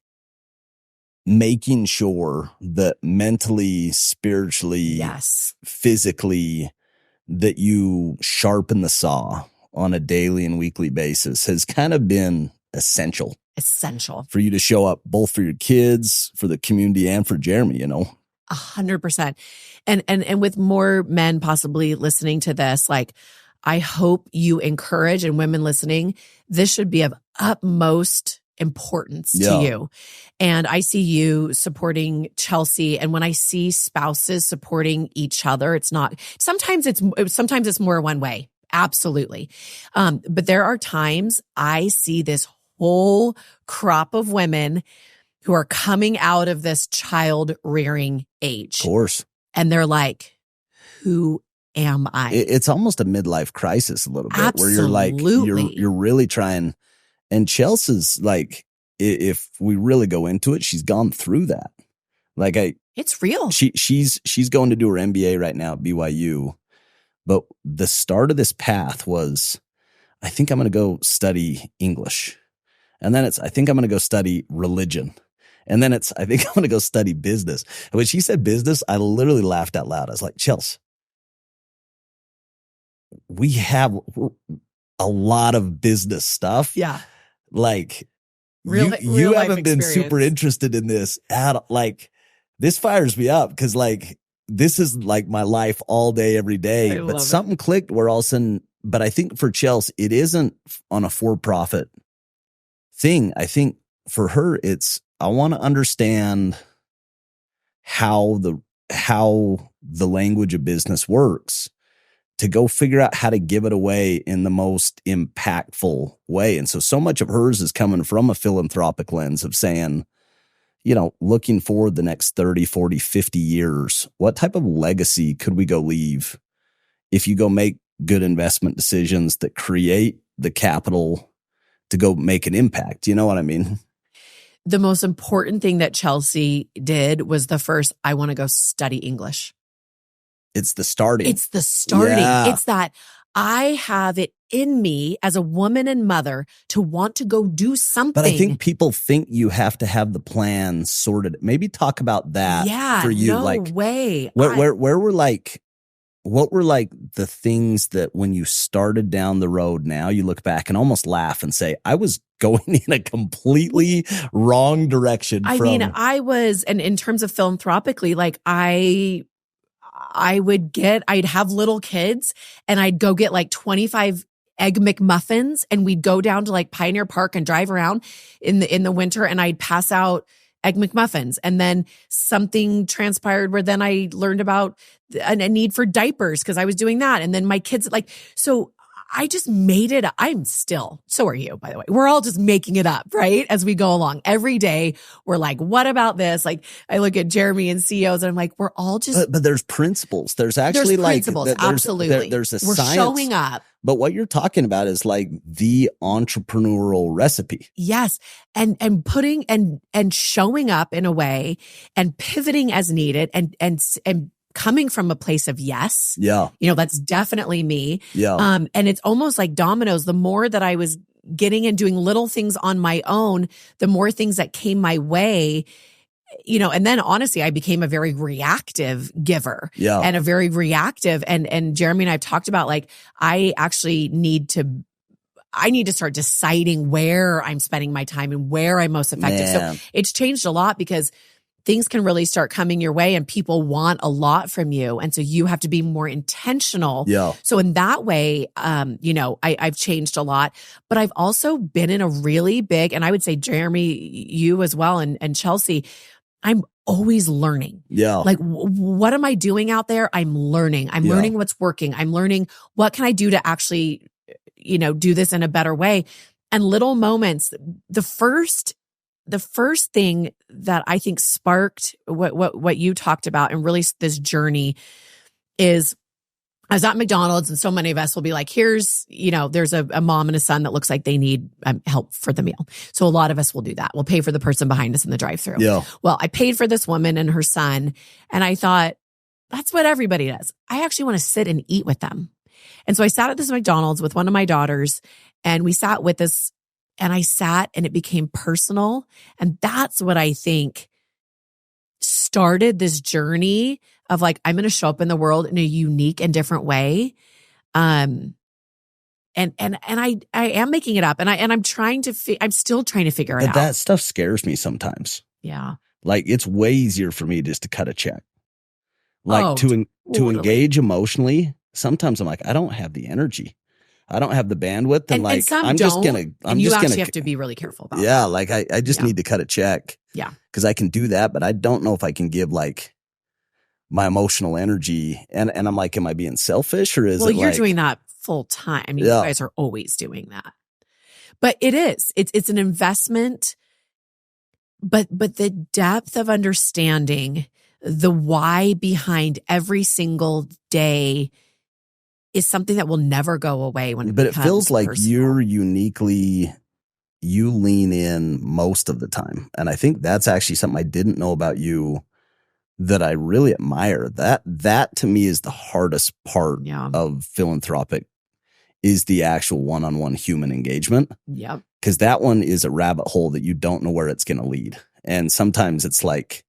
making sure that mentally, spiritually, yes, physically, that you sharpen the saw on a daily and weekly basis has kind of been essential for you to show up both for your kids, for the community, and for Jeremy, 100%. And with more men possibly listening to this, like, I hope you encourage, and women listening, this should be of utmost importance to you. And I see you supporting Chelsea. And when I see spouses supporting each other, sometimes it's more one way. Absolutely. But there are times I see this whole crop of women who are coming out of this child rearing age. Of course. And they're like, who am I? It's almost a midlife crisis a little bit. Absolutely. Where you're like, you're really trying. And Chelsea's like, if we really go into it, she's gone through that. Like it's real. She's going to do her MBA right now at BYU. But the start of this path was, I think I'm going to go study English. And then I think I'm going to go study religion. And then I think I'm going to go study business. And when she said business, I literally laughed out loud. I was like, Chelsea, we have a lot of business stuff. Yeah. Like, you haven't been super interested in this like, this fires me up, because like, this is like my life all day, every day. But something clicked where all of a sudden, but I think for Chelsea, it isn't on a for-profit thing. I think for her, I want to understand how the language of business works, to go figure out how to give it away in the most impactful way. And so much of hers is coming from a philanthropic lens of saying, looking forward the next 30, 40, 50 years, what type of legacy could we go leave if you go make good investment decisions that create the capital to go make an impact? You know what I mean? The most important thing that Chelsea did was I want to go study English. It's the starting. Yeah. It's that I have it in me as a woman and mother to want to go do something. But I think people think you have to have the plan sorted. Maybe talk about that for you. No way. Where were like, what were like the things that when you started down the road, now you look back and almost laugh and say, I was going in a completely wrong direction. I was, and in terms of philanthropically, like I'd have little kids and I'd go get like 25 Egg McMuffins, and we'd go down to like Pioneer Park and drive around in the winter, and I'd pass out Egg McMuffins. And then something transpired where then I learned about a need for diapers because I was doing that. And then my kids, so I just made it. So are you, by the way. We're all just making it up, right? As we go along. Every day, we're like, what about this? Like, I look at Jeremy and CEOs and I'm like, we're all just. But there's principles. There's actually principles. Absolutely. There's a we're science. Showing up. But what you're talking about is like the entrepreneurial recipe. Yes. And putting and showing up in a way and pivoting as needed and coming from a place of yes. Yeah. That's definitely me. Yeah. And it's almost like dominoes. The more that I was getting and doing little things on my own, the more things that came my way, and then honestly, I became a very reactive giver. Yeah. And a very reactive. And Jeremy and I have talked about, like, I actually need to start deciding where I'm spending my time and where I'm most effective. Man. So it's changed a lot because things can really start coming your way and people want a lot from you. And so you have to be more intentional. Yeah. So in that way, I've changed a lot, but I've also been in a really big, and I would say, Jeremy, you as well, and Chelsea, I'm always learning. Yeah. Like, what am I doing out there? I'm learning. I'm learning what's working. I'm learning what can I do to actually, do this in a better way. And little moments, the first thing that I think sparked what you talked about and really this journey is, I was at McDonald's and so many of us will be like, here's, there's a mom and a son that looks like they need help for the meal. So a lot of us will do that. We'll pay for the person behind us in the drive-thru. Yeah. Well, I paid for this woman and her son, and I thought, that's what everybody does. I actually want to sit and eat with them. And so I sat at this McDonald's with one of my daughters, and we sat with this, and I sat and it became personal. And that's what I think started this journey of like, I'm going to show up in the world in a unique and different way. And I am making it up, and I'm trying to, I'm still trying to figure it out. That stuff scares me sometimes. Yeah. Like, it's way easier for me just to cut a check. Like to engage emotionally. Sometimes I'm like, I don't have the energy. I don't have the bandwidth. And like, some I'm just going to, you actually have to be really careful about that. Like I just need to cut a check. Yeah. Cause I can do that, but I don't know if I can give like my emotional energy. And I'm like, am I being selfish, or is it you're like, doing that full time? I mean, you guys are always doing that, but it's an investment, but the depth of understanding the why behind every single day is something that will never go away but it feels like personal. you lean in most of the time. And I think that's actually something I didn't know about you that I really admire. That to me is the hardest part of philanthropic, is the actual one-on-one human engagement. Yep. Because that one is a rabbit hole that you don't know where it's going to lead. And sometimes it's like,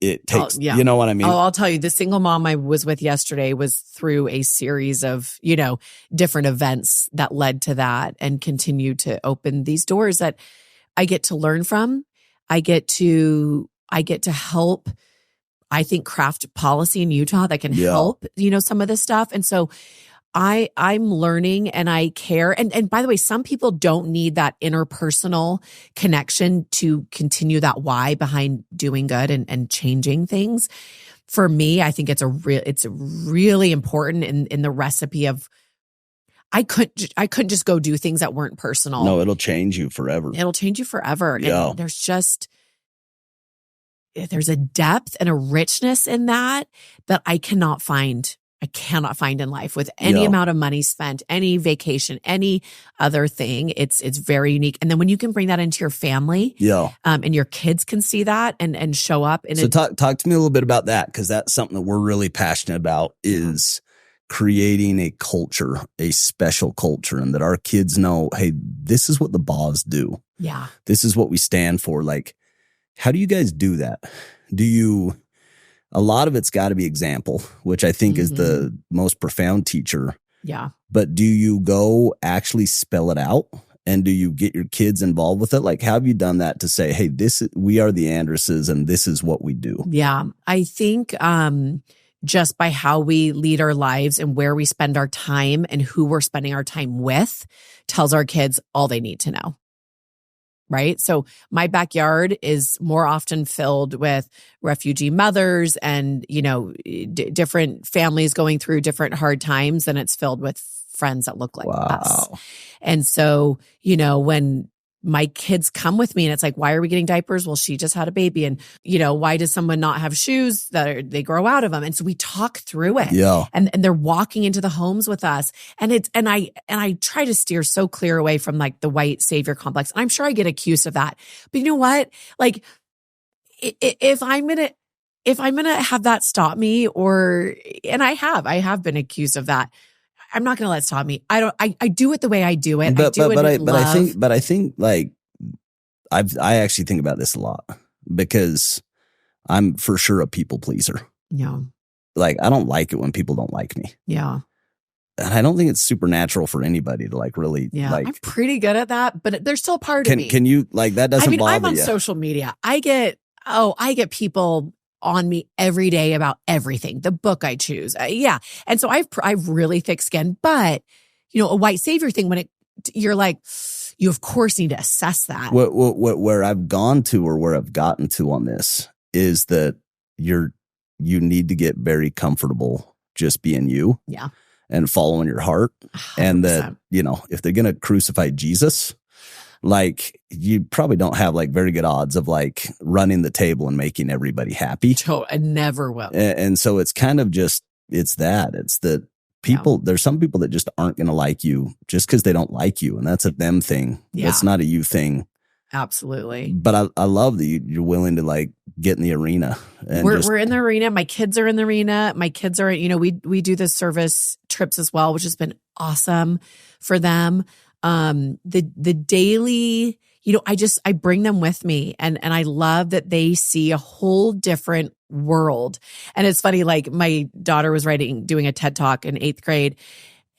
it takes, you know what I mean? I'll tell you, the single mom I was with yesterday was through a series of, different events that led to that and continue to open these doors that I get to learn from. I get to help, I think, craft policy in Utah that can help, some of this stuff. And so I'm learning and I care. And by the way, some people don't need that interpersonal connection to continue that why behind doing good and changing things. For me, I think it's really important in the recipe of, I couldn't just go do things that weren't personal. No, it'll change you forever. It'll change you forever. Yeah. And there's a depth and a richness in that I cannot find in life with any amount of money spent, any vacation, any other thing. It's very unique. And then when you can bring that into your family, and your kids can see that and show up. So talk to me a little bit about that, because that's something that we're really passionate about, is creating a culture, a special culture, and that our kids know, hey, this is what the Boss do. Yeah. This is what we stand for. Like, how do you guys do that? A lot of it's got to be example, which I think is the most profound teacher. Yeah. But do you go actually spell it out? And do you get your kids involved with it? Like, how have you done that to say, hey, we are the Andruses and this is what we do? Yeah. I think just by how we lead our lives and where we spend our time and who we're spending our time with tells our kids all they need to know. Right. So my backyard is more often filled with refugee mothers and, different families going through different hard times than it's filled with friends that look like us. And so, when my kids come with me and it's like, why are we getting diapers? Well, she just had a baby. And, why does someone not have shoes that they grow out of them? And so we talk through it. Yeah. And they're walking into the homes with us. And I try to steer so clear away from like the white savior complex. And I'm sure I get accused of that. But you know what? Like, if I'm going to have that stop me, and I have been accused of that, I'm not going to let it stop me. I do it the way I do it. I think like I actually think about this a lot, because I'm for sure a people pleaser. Yeah. Like, I don't like it when people don't like me. Yeah. And I don't think it's supernatural for anybody to like really like. I'm pretty good at that, but there's still a part of me. Can you like, that doesn't bother you? I'm on social media. I get I get people on me every day about everything, the book I choose. Yeah. And so I've really thick skin, but a white savior thing, when you're like, you of course need to assess that. Where I've gone to, or where I've gotten to on this, is that you need to get very comfortable just being you. Yeah. And following your heart. 100%. And that, if they're going to crucify Jesus, like, you probably don't have like very good odds of like running the table and making everybody happy. I never will. And so it's kind of just, it's that people, there's some people that just aren't going to like you just because they don't like you. And that's a them thing. Yeah. That's not a you thing. Absolutely. But I love that you're willing to like get in the arena. And we're in the arena. My kids are in the arena. My kids are, we do the service trips as well, which has been awesome for them. The daily, I bring them with me, and I love that they see a whole different world. And it's funny, like my daughter was doing a TED Talk in 8th grade,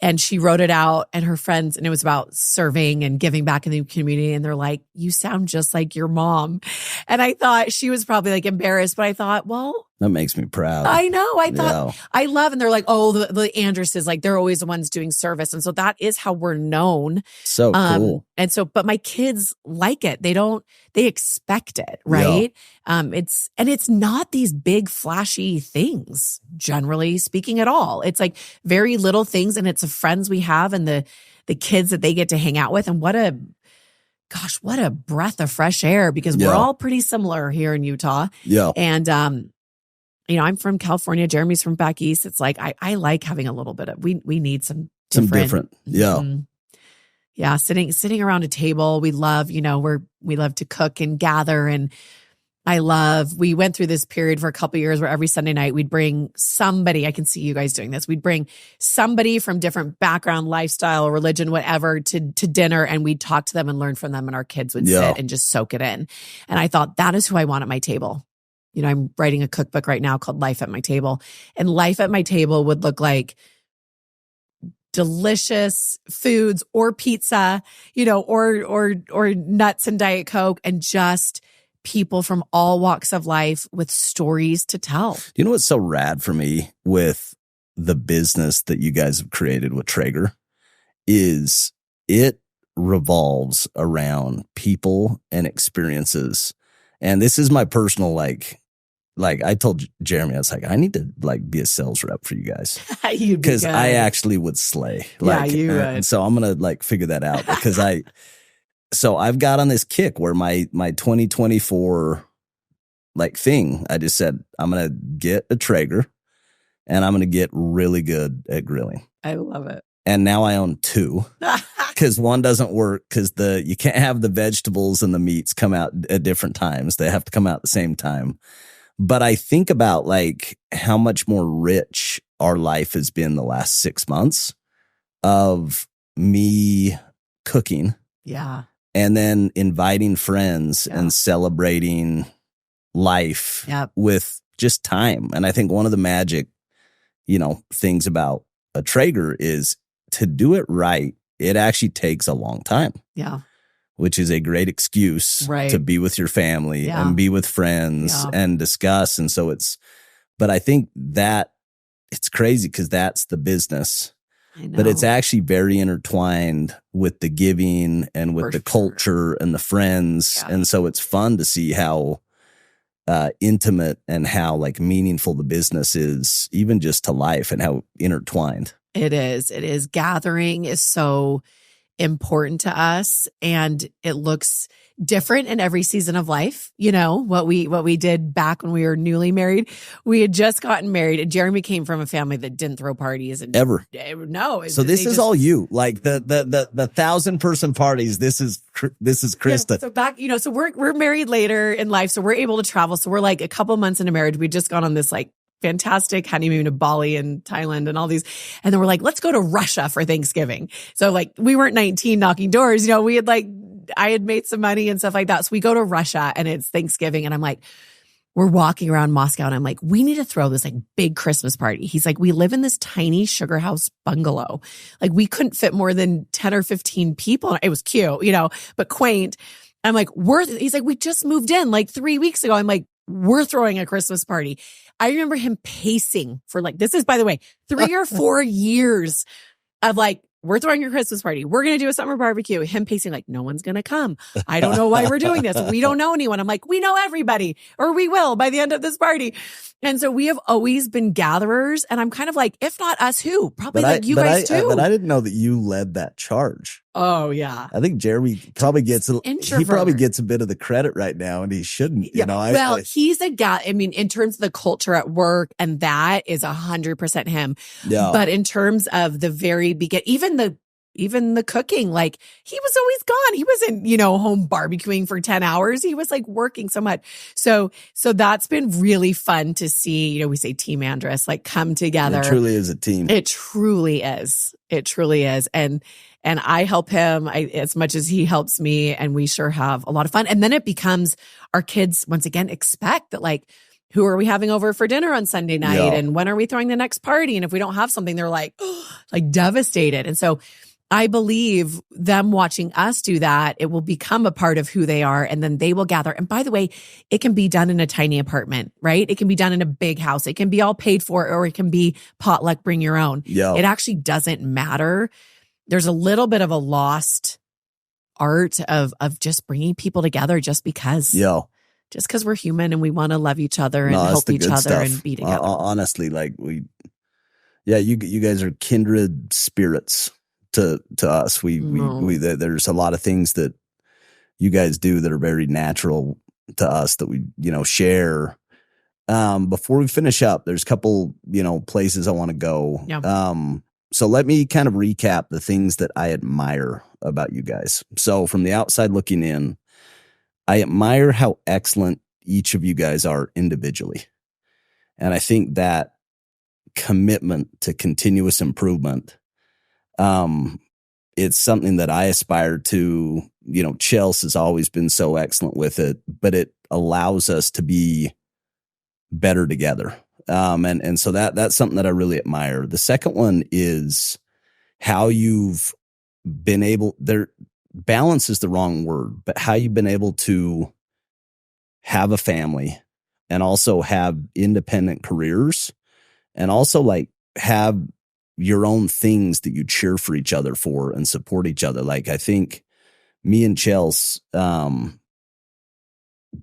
and she wrote it out, and her friends, and it was about serving and giving back in the community. And they're like, you sound just like your mom. And I thought she was probably like embarrassed, but I thought, well, that makes me proud. I know. I thought I love, and they're like, oh, the Andruses, like they're always the ones doing service. And so that is how we're known. So cool. And so, but my kids like it. They expect it. Right. Yeah. It's not these big flashy things, generally speaking, at all. It's like very little things, and it's the friends we have and the kids that they get to hang out with. And what a breath of fresh air, because we're all pretty similar here in Utah. Yeah. And, I'm from California. Jeremy's from back east. It's like, I like having a little bit of, we need some different. Yeah. Mm-hmm. Yeah. Sitting around a table. We love, we love to cook and gather. And we went through this period for a couple of years where every Sunday night we'd bring somebody. I can see you guys doing this. We'd bring somebody from different background, lifestyle, religion, whatever, to dinner, and we'd talk to them and learn from them, and our kids would sit and just soak it in. And I thought, that is who I want at my table. I'm writing a cookbook right now called Life at My Table, and life at my table would look like delicious foods, or pizza, or nuts and Diet Coke, and just people from all walks of life with stories to tell. You know what's so rad for me with the business that you guys have created with Traeger is it revolves around people and experiences. And this is my personal, like I told Jeremy, I was like, I need to like be a sales rep for you guys, because I actually would slay. Like, yeah, you would. And so I'm going to like figure that out, because so I've got on this kick where my 2024 like thing, I just said, I'm going to get a Traeger, and I'm going to get really good at grilling. I love it. And now I own 2, because one doesn't work, because you can't have the vegetables and the meats come out at different times. They have to come out at the same time. But I think about like how much more rich our life has been the last 6 months of me cooking. Yeah. And then inviting friends and celebrating life with just time. And I think one of the magic, things about a Traeger is to do it right. It actually takes a long time. Yeah. Which is a great excuse to be with your family and be with friends and discuss. And so but I think that it's crazy, because that's the business, but it's actually very intertwined with the giving and with the culture and the friends. Yeah. And so it's fun to see how intimate and how like meaningful the business is, even just to life, and how intertwined. It is. Gathering is so important to us, and it looks different in every season of life. What we did back when we were newly married, we had just gotten married, and Jeremy came from a family that didn't throw parties and ever. No. So this is all you, like the 1,000-person parties. This is Krista. Yeah, so back, so we're married later in life, so we're able to travel. So we're like a couple months into marriage. We just gone on this like fantastic honeymoon to Bali and Thailand and all these. And then we're like, let's go to Russia for Thanksgiving. So like, we weren't 19 knocking doors, we had I had made some money and stuff like that. So we go to Russia, and it's Thanksgiving, and I'm like, we're walking around Moscow, and I'm like, we need to throw this like big Christmas party. He's like, we live in this tiny sugar house bungalow. Like, we couldn't fit more than 10 or 15 people. It was cute, but quaint. I'm like, he's like, we just moved in like 3 weeks ago. I'm like, we're throwing a Christmas party. I remember him pacing for like, this is, by the way, 3 or 4 years of like, we're throwing a Christmas party. We're going to do a summer barbecue. Him pacing like, no one's going to come. I don't know why we're doing this. We don't know anyone. I'm like, we know everybody, or we will by the end of this party. And so we have always been gatherers. And I'm kind of like, if not us, who? Probably you guys too. But I didn't know that you led that charge. Oh, yeah. I think Jeremy probably gets a bit of the credit right now, and he shouldn't. Yeah. You know, he's a guy. I mean, in terms of the culture at work, and that is 100% him. Yeah. But in terms of the very beginning, even the cooking, like he was always gone. He wasn't, home barbecuing for 10 hours. He was like working so much. So that's been really fun to see, we say Team Andrus, like come together. It truly is a team. It truly is. It truly is. And I help him as much as he helps me, and we sure have a lot of fun. And then it becomes our kids, once again, expect that like, who are we having over for dinner on Sunday night? Yeah. And when are we throwing the next party? And if we don't have something, they're like, like devastated. And so I believe them watching us do that, it will become a part of who they are, and then they will gather. And by the way, it can be done in a tiny apartment, right? It can be done in a big house. It can be all paid for, or it can be potluck, bring your own. Yeah. It actually doesn't matter. There's a little bit of a lost art of just bringing people together just because. Yeah. Just because we're human and we want to love each other and help each other stuff. And be together. Honestly, like you guys are kindred spirits. To us, there's a lot of things that you guys do that are very natural to us that we share. Before we finish up, there's a couple places I want to go. Yeah. So let me kind of recap the things that I admire about you guys. So from the outside looking in, I admire how excellent each of you guys are individually, and I think that commitment to continuous improvement. It's something that I aspire to. Chelsea has always been so excellent with it, but it allows us to be better together. And so that's something that I really admire. The second one is how you've been able balance is the wrong word, but how you've been able to have a family and also have independent careers, and also like have your own things that you cheer for each other for and support each other. Like I think me and Chelsea,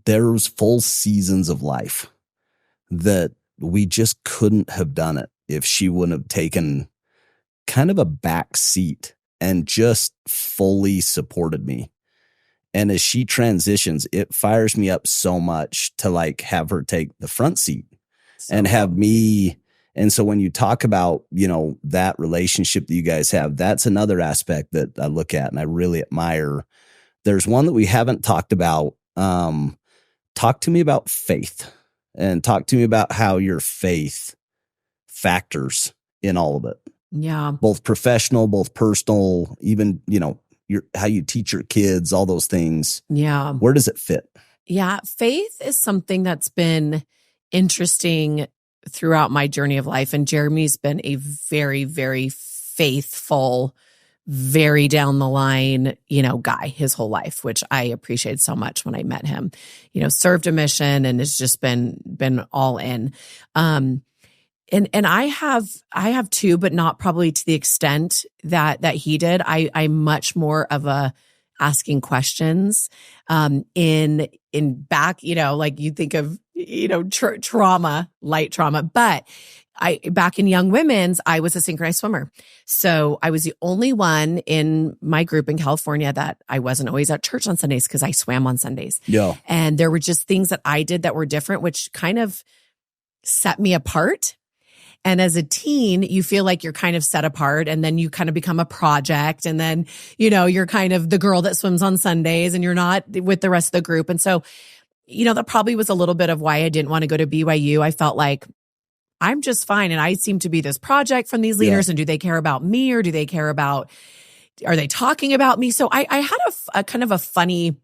there's full seasons of life that we just couldn't have done it if she wouldn't have taken kind of a back seat and just fully supported me. And as she transitions, it fires me up so much to like have her take the front seat and have me. And so when you talk about, that relationship that you guys have, that's another aspect that I look at and I really admire. There's one that we haven't talked about. Talk to me about faith, and talk to me about how your faith factors in all of it. Yeah. Both professional, both personal, even, how you teach your kids, all those things. Yeah. Where does it fit? Yeah. Faith is something that's been interesting throughout my journey of life. And Jeremy's been a very, very faithful, very down the line, guy his whole life, which I appreciated so much when I met him. Served a mission and has just been all in. And I have too, but not probably to the extent that he did. I'm much more of a asking questions, in back, like you think of, trauma, light trauma, but back in Young Women's, I was a synchronized swimmer. So I was the only one in my group in California that I wasn't always at church on Sundays because I swam on Sundays. Yeah. And there were just things that I did that were different, which kind of set me apart. And as a teen, you feel like you're kind of set apart, and then you kind of become a project, and then, you're kind of the girl that swims on Sundays and you're not with the rest of the group. And so, that probably was a little bit of why I didn't want to go to BYU. I felt like I'm just fine. And I seem to be this project from these leaders. Yeah. And do they care about me, or are they talking about me? So I had a kind of a funny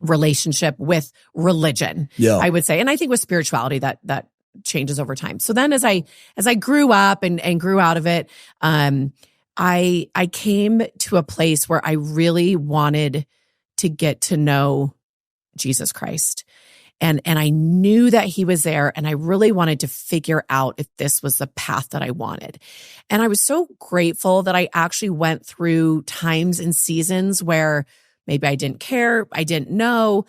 relationship with religion, I would say. And I think with spirituality that changes over time. So then as I grew up and grew out of it, I came to a place where I really wanted to get to know Jesus Christ. And I knew that he was there, and I really wanted to figure out if this was the path that I wanted. And I was so grateful that I actually went through times and seasons where maybe I didn't care, I didn't know,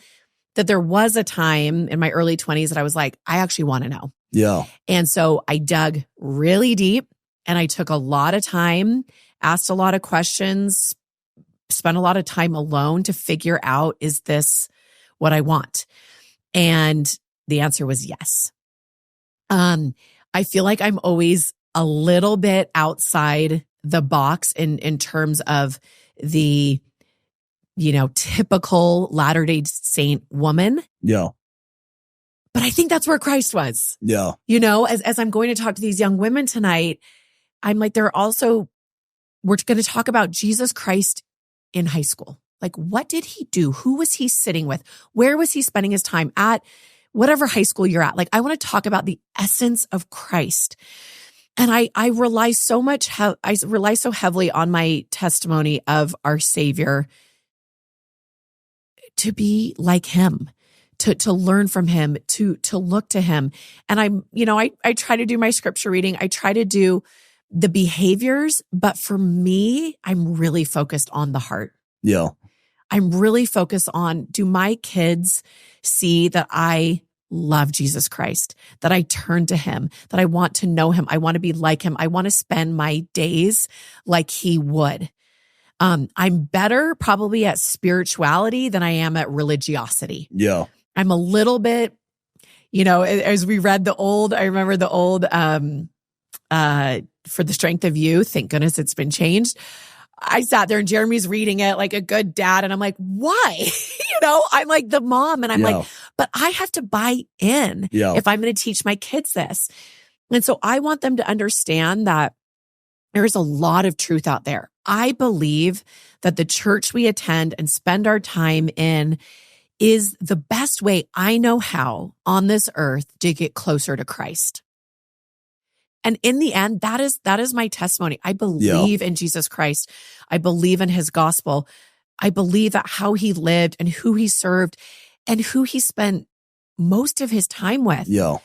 that there was a time in my early 20s that I was like, I actually want to know. Yeah. And so I dug really deep, and I took a lot of time, asked a lot of questions, spent a lot of time alone to figure out, is this what I want? And the answer was yes. I feel like I'm always a little bit outside the box in terms of the, typical Latter-day Saint woman. Yeah. But I think that's where Christ was. Yeah. As I'm going to talk to these young women tonight, I'm like, we're going to talk about Jesus Christ in high school. Like, what did he do? Who was he sitting with? Where was he spending his time at? Whatever high school you're at. Like, I want to talk about the essence of Christ. And I rely so heavily on my testimony of our Savior to be like him, to learn from him, to look to him. And I try to do my scripture reading. I try to do the behaviors, but for me, I'm really focused on the heart. Yeah. I'm really focused on, do my kids see that I love Jesus Christ, that I turn to him, that I want to know him, I want to be like him, I want to spend my days like he would. I'm better probably at spirituality than I am at religiosity. Yeah. I'm a little bit, as we read I remember the old, For the Strength of You, thank goodness it's been changed. I sat there and Jeremy's reading it like a good dad. And I'm like, why? I'm like the mom, and I'm like, but I have to buy in if I'm going to teach my kids this. And so I want them to understand that there's a lot of truth out there. I believe that the church we attend and spend our time in is the best way I know how on this earth to get closer to Christ. And in the end, that is my testimony. I believe in Jesus Christ. I believe in his gospel. I believe that how he lived and who he served and who he spent most of his time with. Yeah.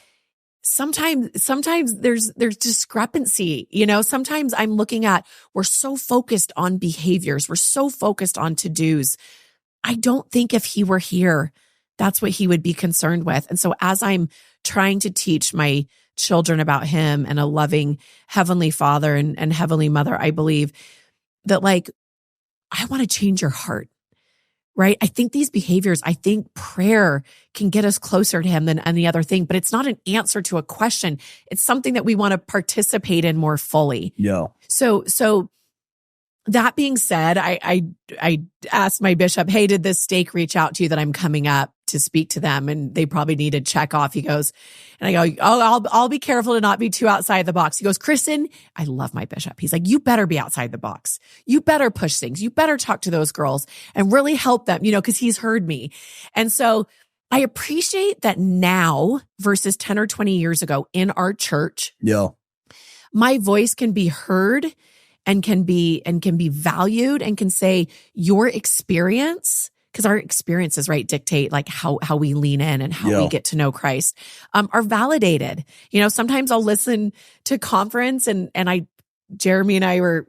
Sometimes there's discrepancy. Sometimes I'm looking at, we're so focused on behaviors. We're so focused on to-dos. I don't think if he were here, that's what he would be concerned with. And so as I'm trying to teach my children about him and a loving heavenly father and heavenly mother, I believe that I want to change your heart, right? I think these behaviors, I think prayer can get us closer to him than any other thing, but it's not an answer to a question. It's something that we want to participate in more fully. Yeah. So that being said, I asked my bishop, hey, did this stake reach out to you that I'm coming up to speak to them? And they probably need to check off. He goes, and I go, I'll be careful to not be too outside the box. He goes, Kristin, I love my bishop. He's like, you better be outside the box. You better push things. You better talk to those girls and really help them, because he's heard me. And so I appreciate that now versus 10 or 20 years ago in our church, my voice can be heard and can be valued and can say your experience, because our experiences, right, dictate how we lean in and how we get to know Christ, are validated. Sometimes I'll listen to conference and Jeremy and I were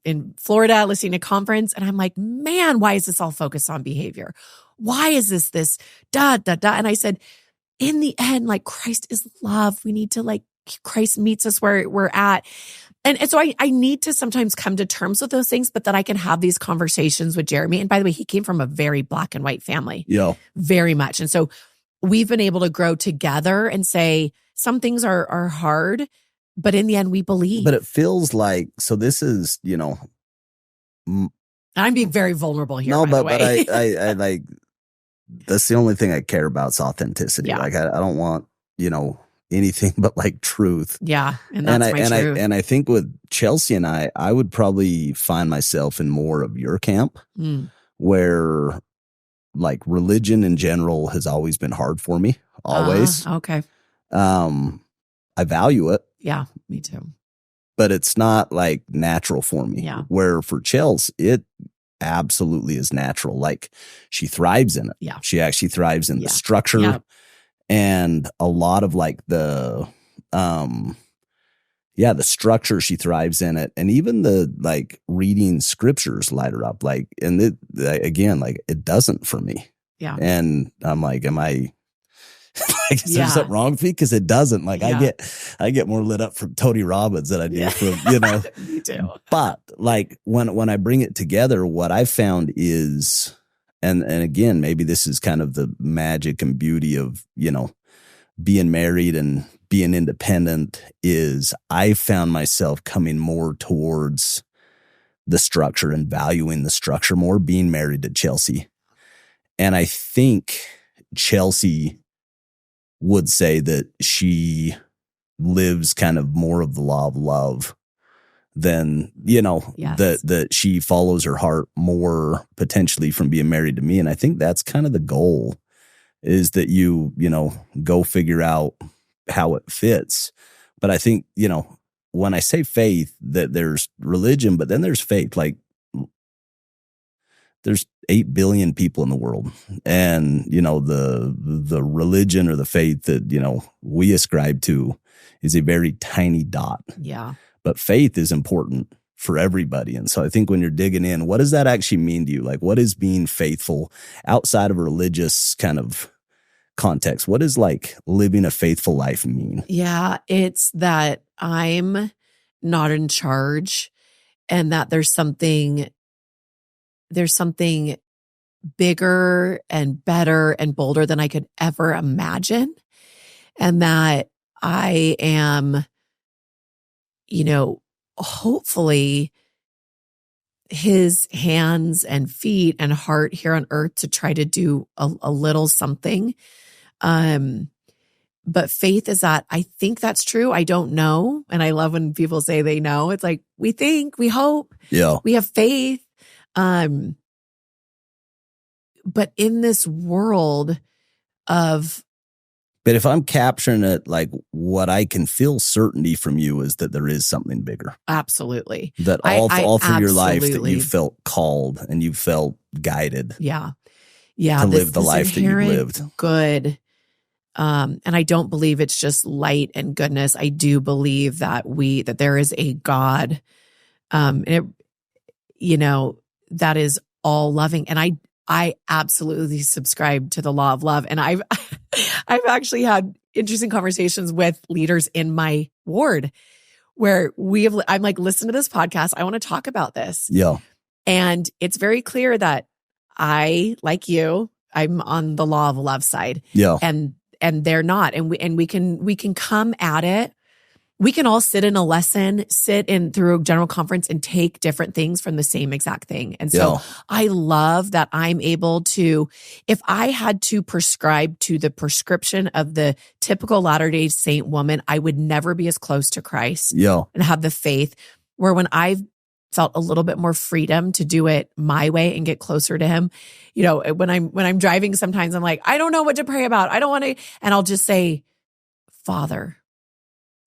in Florida listening to conference, and I'm like, man, why is this all focused on behavior? Why is this da, da, da? And I said, in the end, Christ is love. We need to Christ meets us where we're at. And so I need to sometimes come to terms with those things, but that I can have these conversations with Jeremy. And by the way, he came from a very black and white family. Very much. And so we've been able to grow together and say some things are hard, but in the end we believe. But it feels like, so this is, I'm being very vulnerable here. No, by the way. but I that's the only thing I care about is authenticity. I don't want, anything but truth. Yeah. And that's my truth. And I think with Chelsea and I would probably find myself in more of your camp where religion in general has always been hard for me. Always. Okay. I value it. Yeah, me too. But it's not natural for me. Yeah. Where for Chelsea, it absolutely is natural. She thrives in it. Yeah. She actually thrives in the structure. Yeah. and a lot of like the structure, she thrives in it. And even the like reading scriptures light her up. Like, and again, like it doesn't for me. Yeah. And I'm like, am I like, is there something wrong with me? Because it doesn't. Like I get more lit up from Tony Robbins than I do from, Me too. But like when I bring it together, what I found is, and again, maybe this is kind of the magic and beauty of, being married and being independent, is I found myself coming more towards the structure and valuing the structure more, being married to Chelsea. And I think Chelsea would say that she lives kind of more of the law of love than, that she follows her heart more potentially from being married to me. And I think that's kind of the goal, is that you go figure out how it fits. But I think, when I say faith, that there's religion, but then there's faith. Like there's 8 billion people in the world, and the religion or the faith that we ascribe to is a very tiny dot. Yeah. But faith is important for everybody. And so I think when you're digging in, what does that actually mean to you? Like, what is being faithful outside of a religious kind of context? What does like living a faithful life mean? Yeah, it's that I'm not in charge, and that there's something bigger and better and bolder than I could ever imagine. And that I am, hopefully his hands and feet and heart here on earth to try to do a little something. But faith is that I think that's true. I don't know. And I love when people say they know. It's like, we think, we hope, we have faith. But in this world of, but if I'm capturing it, like what I can feel certainty from you is that there is something bigger. Absolutely. That all through your life that you felt called and you felt guided. Yeah. To live the life that you lived. Good. And I don't believe it's just light and goodness. I do believe that there is a God, that is all loving. And I absolutely subscribe to the law of love. And I've actually had interesting conversations with leaders in my ward where I'm like, listen to this podcast. I want to talk about this. Yeah. And it's very clear that I, like you, I'm on the law of love side. Yeah. And they're not. And we can come at it. We can all sit in a lesson, sit in through a general conference and take different things from the same exact thing. And so I love that I'm able to, if I had to prescribe to the prescription of the typical Latter-day Saint woman, I would never be as close to Christ and have the faith where when I've felt a little bit more freedom to do it my way and get closer to him. When I'm driving, sometimes I'm like, I don't know what to pray about. I don't want to, and I'll just say, Father.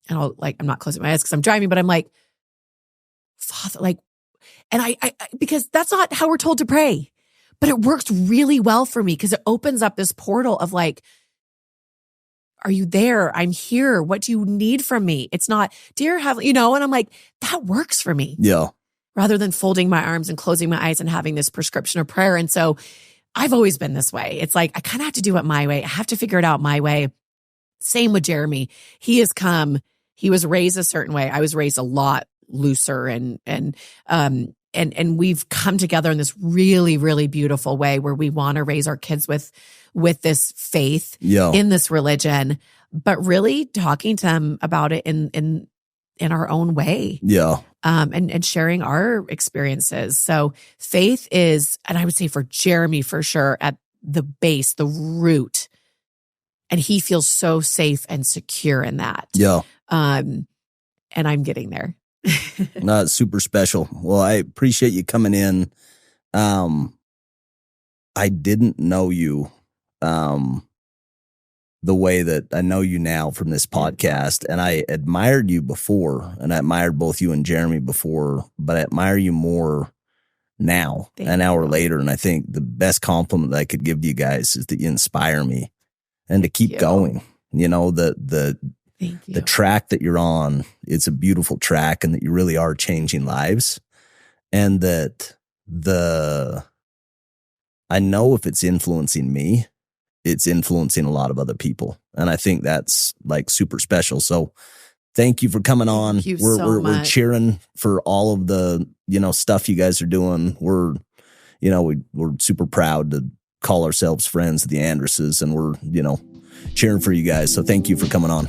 And I'm not closing my eyes because I'm driving, but I'm like, Father, and I because that's not how we're told to pray, but it works really well for me because it opens up this portal of like, are you there? I'm here. What do you need from me? It's not, dear Heavenly, and I'm like, that works for me. Yeah. Rather than folding my arms and closing my eyes and having this prescription of prayer. And so I've always been this way. It's like, I kind of have to do it my way. I have to figure it out my way. Same with Jeremy. He was raised a certain way. I was raised a lot looser and we've come together in this really, really beautiful way where we want to raise our kids with this faith in this religion, but really talking to them about it in our own way. Yeah. And sharing our experiences. So faith is, and I would say for Jeremy, for sure, at the base, the root. And he feels so safe and secure in that. Yeah. And I'm getting there. Not super special. Well, I appreciate you coming in. I didn't know you the way that I know you now from this podcast. And I admired you before, and I admired both you and Jeremy before, but I admire you more now, an hour later. And I think the best compliment that I could give to you guys is that you inspire me. and to keep going. You know, the track that you're on, it's a beautiful track, and that you really are changing lives. And that I know if it's influencing me, it's influencing a lot of other people. And I think that's like super special. So thank you for coming on. We're cheering for all of the, you know, stuff you guys are doing. We're super proud to call ourselves friends of the Andruses, and we're, you know, cheering for you guys. So thank you for coming on.